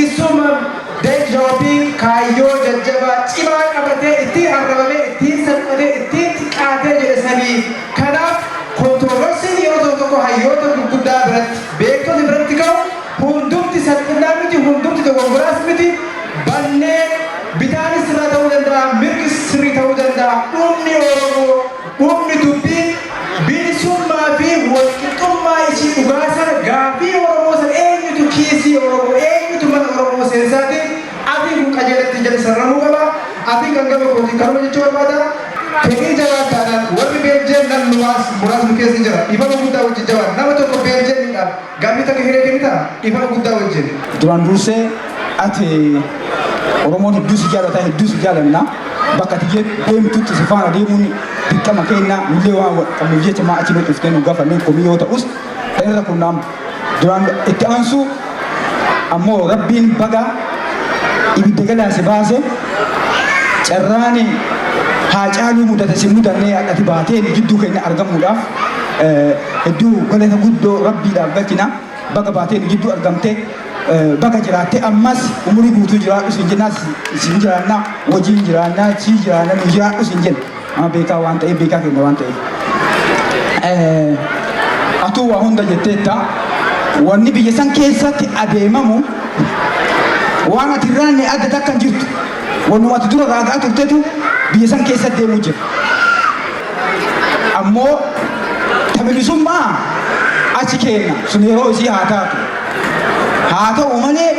isuma Deng Xiaoping kaayyoo jajjabaa cimaa qabatee ittiin arrabamee ittiin salphatee ittiin xiqqaatee jedhe sanii. Kanaaf kontroversiin yeroo tokko hayyoota gurguddaa biratti beektota biratti ka'u hundumti salphinaa miti hundumti dogoggoraas miti bannee bitaanis sirraa ta'uu danda'a mirgis sirrii ta'uu danda'a. Dhumni Oromoo dhumni dubbii bilisummaa fi walqixxummaa ishii dhugaa sana gaafii Oromoo sana eenyutu kiisii Oromoo eenyutu mana Oromoo seensaati atiin kun qajeelatti jedhe sarramuu qaba. Atiin kan gaba kootiin kanuma jechuu barbaada. Fedhii jabaa taanaan warri Beeljeem nan muraasni keessa jira. Ifama guddaa wajjin jabaa nama tokko Beeljeemiidhaan gaafii takka hiree kennitaa ifama guddaa wajjin. Duraan dursee ati Oromoon hedduu si jaalataa hedduu si jaalanna bakka ati deemtutti si faana deemuun dirqama keenya nullee waan qabnuuf jecha maa achi dhuftee nu gaafannee komii yoo ta'us irra kunnaam duraan itti aansu ammoo rabbiin baga ibidda galaase baase carraani haa caaluu mudate si mudannee ati baatee jidduu keenya argamuudhaaf hedduu galata guddoo rabbiidhaaf galchina baga baatee gidduu argamte baga jiraatte ammas umurii guutuu jiraadhu siin jennaa siin jiraannaa hojiin jiraannaa sii jiraannaa nu jiraadhu siin jenna amma beekaa waan ta'eef beekaa kenna waan ta'eef. Atuu waa hunda jetteetta wanni biyya san keessatti adeemamu waan ati irraan adda takka hin jirtu wannuma ati dura raagaa turtetu biyya san keessatti deemuu jira. Ammoo bilisummaa achi kenna sun yeroo isii haa taatu. Haa ta'u malee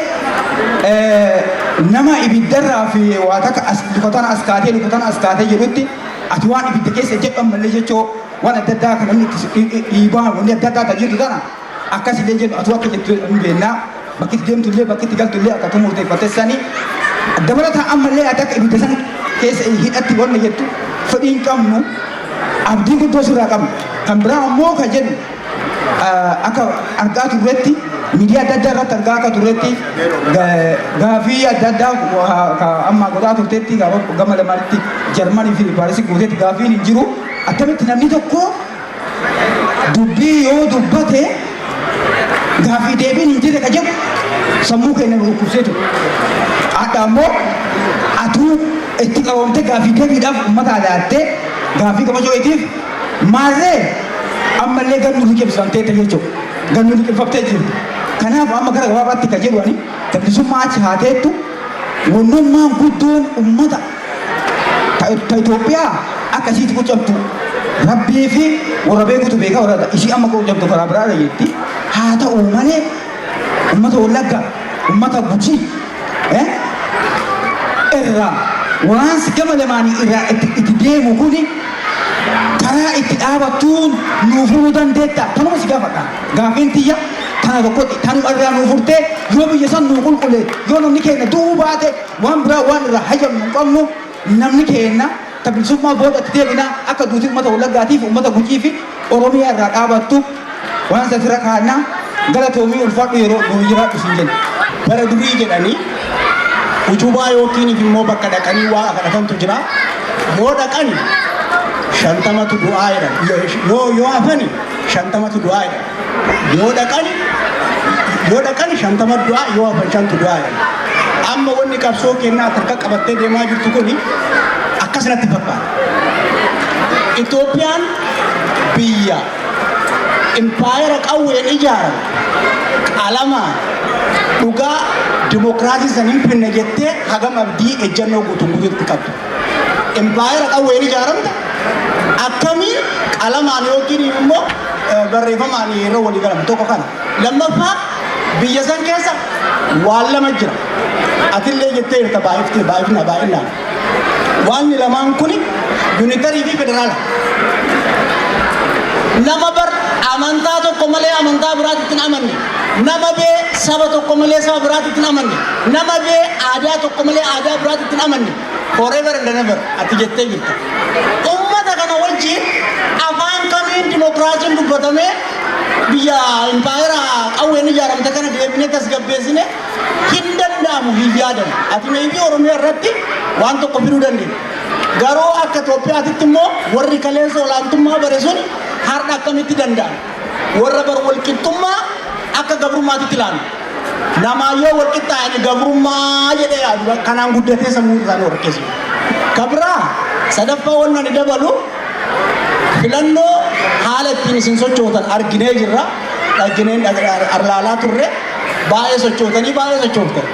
nama ibiddarraa fi waa takka lukotaan as kaatee jedhutti ati waan ibidda keessa jedhan malee jechoo waan adda addaa kan namni itti dhiibaa wanni adda addaa tajiirtu kana akkasillee jedhu atu akka jettu hin beennaa bakki itti deemtullee bakki itti galtullee akkatu murteeffatessanii dabalataan ammallee ati akka ibidda san keessa hidhatti wanna jettu fedhii hin qabnu abdii guddoo sirraa qabnu kan biraa ammoo kan jedhu akka argaa turretti miidiyaa adda addaa irratti argaa akka turretti gaafii adda addaa amma godhaa turtetti gama lamaanitti Jarmanii fi Paaris guutetti gaafiin hin jiru attamitti namni tokko dubbii yoo dubbate gaafii deebiin hin jirre ka jedhu sammuu keenya dhukkubseetu adda ammoo atuu itti qabamte gaafii deebiidhaaf uummata adaattee gaafii qabachuutiif maarree ammallee gannu liqimsamtee jechuudha. Gannu liqimfattee jirti. Kanaaf amma gara gabaabaatti ka jedhu ani bilisummaa achi haateettu wannummaan guddoon uummata ta Itoophiyaa akkasitti qucamtu rabbii fi warra beekutu beekaa warra ishii amma qucamtu karaa biraadha jetti. Haa ta'u malee uummata Wallagga uummata Gujii irraa waraansi gama lamaanii irraa itti deemu kuni karaa itti dhaabattuun nuufuu dandeetta tanuma si gaafadha gaafiin tiyya tana tokkotti tanuma irraa nuu furtee yoo biyya san nuu qulqulle yoo namni keenya du'uu baate waan biraa waan irraa hajamnu hin qabnu namni keenya bilisummaa boodatti deebina akka duutii uummata Wallaggaatiif uummata Gujii fi Oromiyaa irraa dhaabattu waan sasirra kaannaa galatoomii ulfaadhu yeroo nuu jiraadhu siin jenna. Bara durii jedhanii utubaa yookiin immoo bakka dhaqanii waa kadhatantu jira. Yoo dhaqani shantamatu du'aa jedhan. Yoo hafani shantamatu du'aa jedhan. Yoo dhaqani shantama du'aa yoo hafan shantu du'aa jedhan. Amma wanni qabsoo kennaa harka qabattee deemaa jirtu kuni akkasumatti fakkaata. Itoophiyaan biyya impaayera qawween ijaarame qalamaa dhugaa dimokiraasii saniin finna jettee hagam abdii ejjannoo guutuutti qabdu. Impaayera qawween ijaaramte akkamiin qalamaan yookiin immoo barreeffamaan yeroo walii galamu tokko kana. Lammaffaa biyya san keessa waan lama jira. Atillee jettee irta baay'inaan. Waan lamaan kuni yuunitarii fi federaala. Nama bar amantaa tokko malee amantaa biraatti hin amanne. Nama bee saba tokko malee saba biraatti hin amanne. Nama bee aadaa tokko malee aadaa biraatti hin amanne. Forever and never ati jettee jirta. Uummata kana wajjin afaan kamiin dimokiraasiin dubbatamee biyya impaayera qawween ijaaramte kana deebinee tasgabbeessine hin danda'amu hin yaadamu. Ati meebii Oromiyaa irratti waan tokko fiduu dandeenya. Garuu akka Itoophiyaatitti immoo warri kaleessa olaantummaa bare sun har'a akkamitti danda'an. Warra bar walqixxummaa akka gabrummaatitti ilaalu. Namaayyoo walqixxaa'anii gabrummaa jedhee yaadu kanaan guddatee sammuu isaanii horkeessu. Kabraa sadaffaa wanna ni dabalu filannoo haala ittiin isin sochootan arginee jirra. Dhagineen arlaalaa turre baay'ee sochootanii baay'ee sochooftan.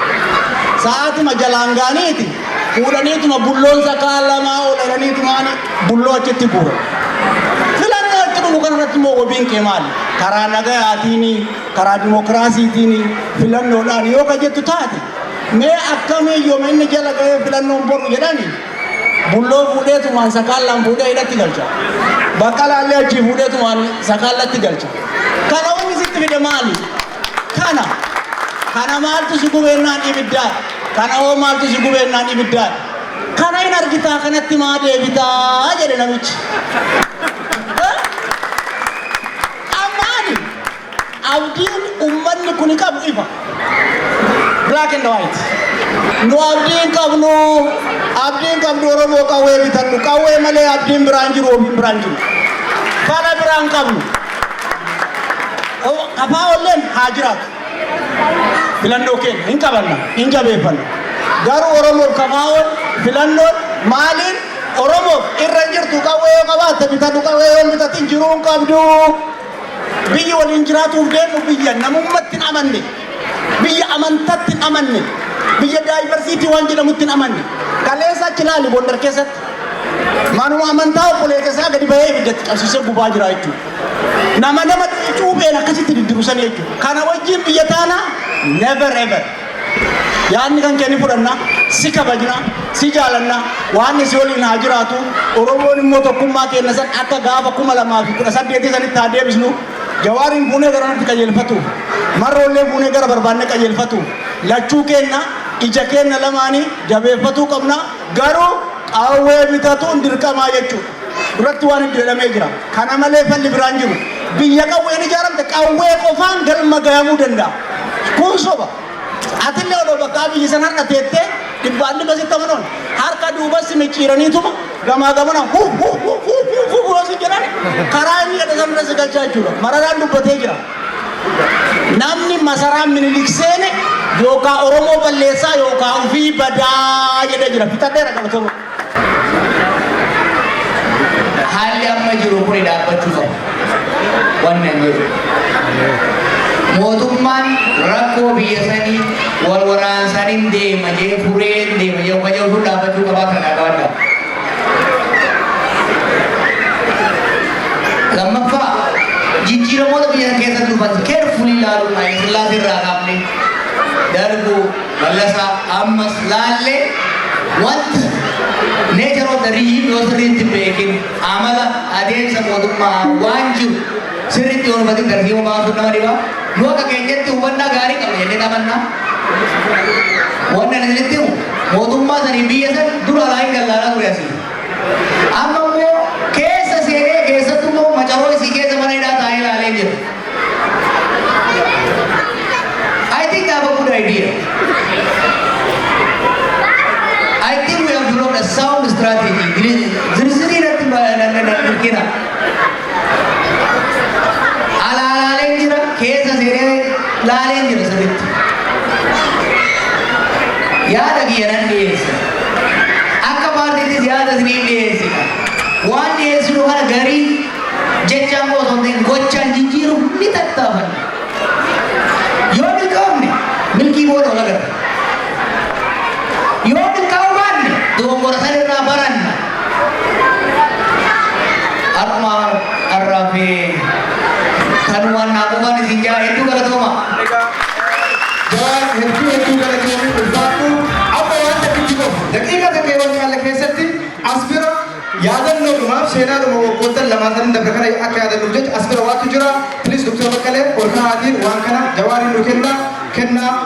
Sa'aatima jalaangaaniiti fuudhaniituma bulloonsa kaalamaa oolaniitumaan bulloo achitti guura. Filannoo itti dhumu kanarratti immoo wabiin kee maali? Karaa nagayaatiin karaa dimokiraasiitiin filannoodhaan yoo ka jettu taate mee akkamii yooma inni jala ga'ee filannoon boru jedhani bulloo fuudheetumaan sakaallaan fuudhee hidhatti galcha. Baqqalaallee achii fuudheetumaan sakaallatti galcha. Kana wanni sitti fide maali? Kana maaltu si gubeennaan ibiddaadha. Kana hoo maaltu si gubeennaan ibiddaadha. Kana hin argitaa kanatti maa deebitaa jedhe namichi. Ammaani abdiin ummanni kuni qabu ifa. Black and white. Nu abdiin qabnu Oromoo qawwee bitannu qawwee malee abdiin biraan jiru ofiin biraan jiru. Kana bira biraan qabnu. Afaa olleen haa jiraatu. Filannoo keenya hin qabanna, hin jabeeffanna. Garuu Oromoo kafaa filannoon maaliin Oromoo irra jirtu qawwee yoo qabaatte bitatu qawwee yoo bitatin jiruu hin qabdu. Biyyi waliin jiraatuuf deemu biyya namummatti hin amanne, biyya amantatti hin amanne, biyya daayivarsiitii waan jedhamutti hin amanne. Kaleessa achi ilaali Gondar keessatti. Manuma amantaa obboleessa isaa gadi bahee ibiddatti qabsiisee gubaa jira jechuudha. Nama cuubeen akkasitti diddirusan jechuudha. Kana wajjin biyya taana never ever. Yaadni kan kenni fudhanna, si kabajna, si jaalanna, waan si waliin haa jiraatu. Oromoon immoo tokkummaa keenya san akka gaafa 2018 sanitti haa deebisnu. Jawaariin fuunee gara nutti qajeelfatu. Marroollee fuunee gara barbaanne qajeelfatu. Lachuu keenya ija keenya lamaanii jabeeffatuu qabna. Garuu qawwee bitatuun dirqamaa jechuudha. Duratti waan hin jedhamee jira. Kana malee falli biraan jiru. Biyya qawween ijaaramte qawwee qofaan galma ga'amuu danda'a. Kun soba. Atillee odoo bakka biyyi san harka teettee dhibbaan dhibba sitti amanoon harka duubatti micciiraniituma gamaa gamanaan si jedhan karaa inni dhadhasamne si galchaa jechuudha. Mararaan dubbatee jira. Namni masaraan Minilik seene yookaan Oromoo balleessaa yookaan ofii badaa jedhee jira. Fixadheera qabatama. Haalli amma jiru kun dhaabbachuu qabu. Wannan jiru. Mootummaan rakkoo biyya sanii wal waraansaniin deema jee fureen deema jee wajjin sun dhaabbachuu qabaa kan dhaabadha. Lammaffaa jijjiiramoota biyya keessatti dhufan keerfulii ilaaluun Hayila Sillaasee irraa kaafne Darguu Mallasaa ammas laallee wanta nature of the regime yoo sirriitti beekin amala adeemsa mootummaa waan jiru sirriitti yoo hubatin tartiiba baasuun nama dhibaa. Yoo akka keenyatti hubannaa gaarii qabna jennee taphanna. Wannan isinitti himu mootummaa sanii biyya san dura alaa hin gallaalaa ture asii. Amma immoo keessa seenee keessattuu immoo macaroo isii keessa mana hidhaa taa'ee ilaalee jira. I think I have a good idea. I think we have developed a sound strategy. Zirsiri irratti hirkina. Alaalaaleen jira keessa seenee laaleen jira sirriitti. Yaada kiyyanan dhiyeessa. Akka paartiittis yaada isiniif dhiyeessina. Waan dhiyeessinu kana garii jechaan osoo hin ta'in gochaan jijjiiruuf ni tattaafanna. Yoo milkaa'ne milkii booda ol agarra. Yoo milkaa'uu baanne dogoggora san irraa baranna. Har'uma har'aafee kan waan naaqumaan isin jaa hedduu galatooma. hedduu galatoomii ulfaadhu amma waan takkitti qofa daqiiqa takka yeroo caala keessatti as bira yaadannoodhumaaf seenaadhuma waggoottan lamaatan dabre kana akka yaadannuuf jecha as bira waatu jira. Please Dr. Baqqalee ol ka'aatiin waan kana jawaariin nu kennaa.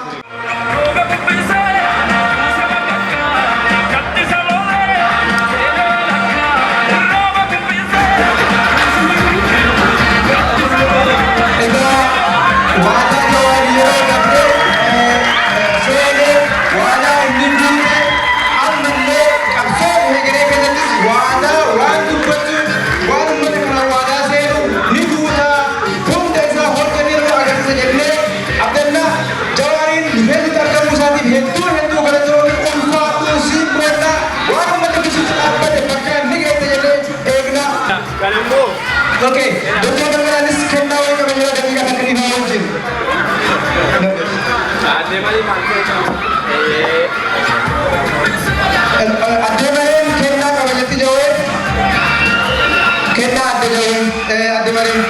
Okay, Dr. Baqqaleenis kennaa wayii qabanyoo daqiiqa takka dhiifaa wajjin. Addeemareen kennaa qabanyatti jawwee kennaa adde jawwee addeemareen.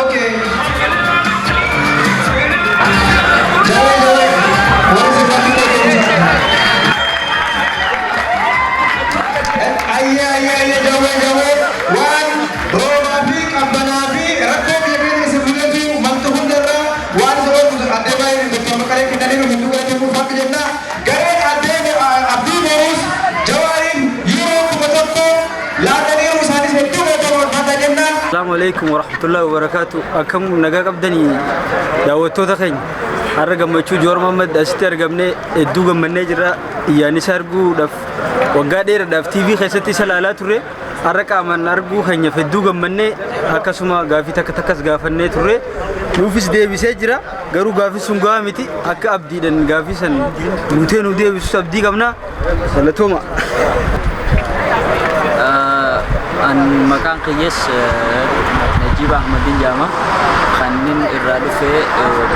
Okay. Jawwee waan si bakki ta'e. Ayya jawwee waan roobaa fi qabbanaa fi rakkoo biyya keenya isa mudatu maltu hundarraa waan sababa addee baay'ee Dr. Baqqalee kennanii nu hedduu galateeffuuf akka jenna. Gareen addee abdii boruus jawaariin yeroo kuma tokko laataniiru isaanis hedduu galateeffuuf ulfaata jenna. Assalamu alaikum warahmatullahi wabarakatuh. Akkam nagaa qabdanii daawwattoota keenya har'a gammachuu Jowaar Mohaammed asitti argamnee hedduu gammannee jirra. iyyaanis arguudhaaf waggaa dheeraadhaaf TV keessatti isa ilaalaa turre har'a qaamaan arguu keenya hedduu gammannee akkasuma gaafii takka takkas gaafannee turre nuufis deebisee jira garuu gaafii sun gahaa miti akka abdiidhaan gaafii san nuutee nu deebisus abdii qabna galatooma. An maqaan kiyyees Najiib Ahmadin jedhama. Kanin irraa dhufee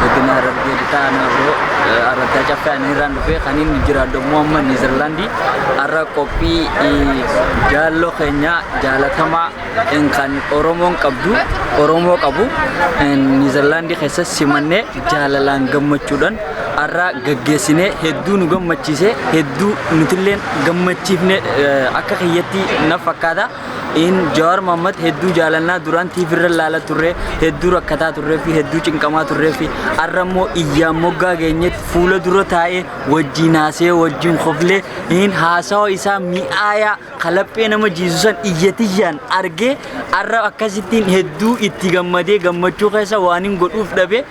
godina Harargee lixaa naannoo Arraddaa Caffee irraan dhufee kanin jiraadhu amma Niizerlaandii har'a qophii jaalloo keenya jaalatamaa kan Oromoo qabu Niizerlaandii keessatti simannee jaalalaan gammachuudhaan har'a gaggeessinee hedduu nu gammachiise hedduu nutilleen gammachiifne akka kiyyatti na fakkaata. In Jawar Mohammed hedduu jaalannaa duraan TV irra ilaalaa turre hedduu rakkataa turree fi hedduu cinqamaa turree fi har'a immoo iyyaan moggaa geenyetti fuula dura taa'ee wajjin haasee wajjin qoflee in haasawa isaa mi'aayaa kalaphee nama jiisusan iyyatiyyaan argee har'a akkasittiin hedduu itti gammadee gammachuu keessa waan hin godhuuf dhabe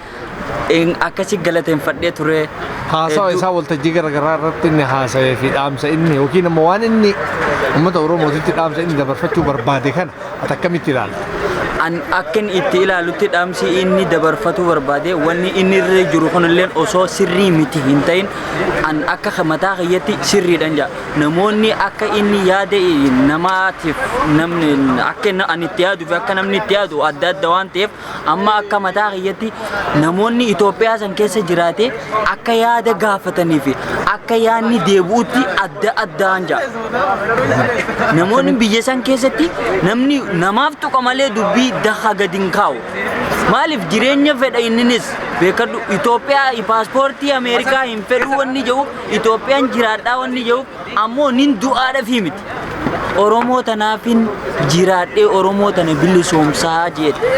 akkasi galateeffadhee ture. Haasawa isaa waltajjii garaagaraa irratti inni haasa'ee fi dhaamsa inni yookiin immoo waan inni uummata Oromootitti dhaamsa inni dabarfachuu barbaade kana ati akkamitti ilaalta? An akkan itti ilaalutti dhaamsi inni dabarfatu barbaade wanni inni irra jiru kunillee osoo sirrii miti hin ta'in an akka mataa kiyyatti sirriidhaan jaa namoonni akka inni yaade namaatiif namni akka an itti yaadu fi akka namni itti yaadu adda adda waan ta'eef amma akka mataa kiyyatti namoonni Itoophiyaa san keessa jiraate akka yaada gaafatanii fi akka yaadni deebi'utti adda addaan jaa namoonni biyya san keessatti namni namaaf tuqa malee dubbii daha gadin kaa'u maaliif jireenya fedha inninis beekadhu Itoophiyaa paaspoortii Ameerikaa hin fedhu wanni jiru Itoophiyaan jiraadhaa wanni jiru ammoo nin du'aadhaaf miti Oromoo tanaafin jiraadhee Oromoo tana bilisoomsaa jedhe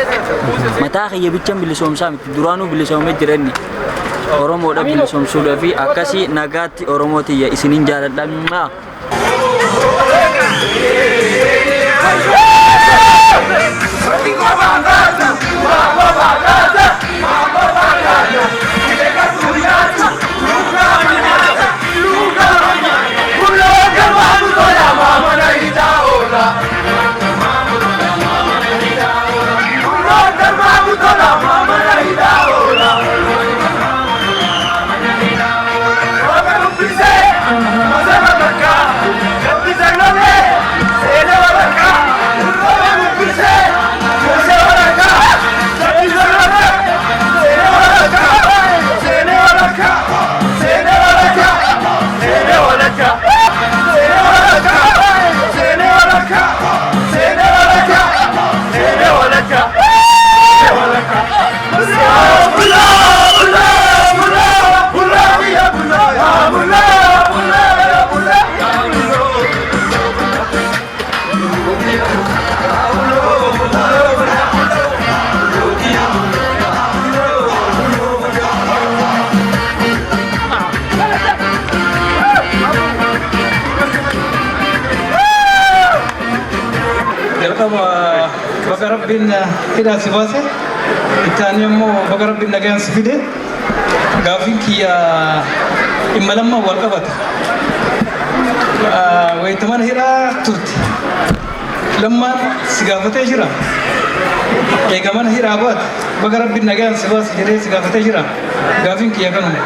mataa kiyya bichaan bilisoomsaa miti duraanuu bilisoomee jiranni Oromoodha bilisoomsuudhaa fi akkasii nagaatti Oromootiyya isiniin jaaladhaa. Baga Rabbiin hidhaa si baase ittaanii immoo baga Rabbiin nagaan si fide gaafiin kiyya dhimma lammaan wal qabata. Wayitaman hidhaa turte lammaan si gaafatee jira eegaman hidhaa baate baga Rabbiin nagaan si baase jedhee si gaafatee jira gaafiin kiyya kanuma.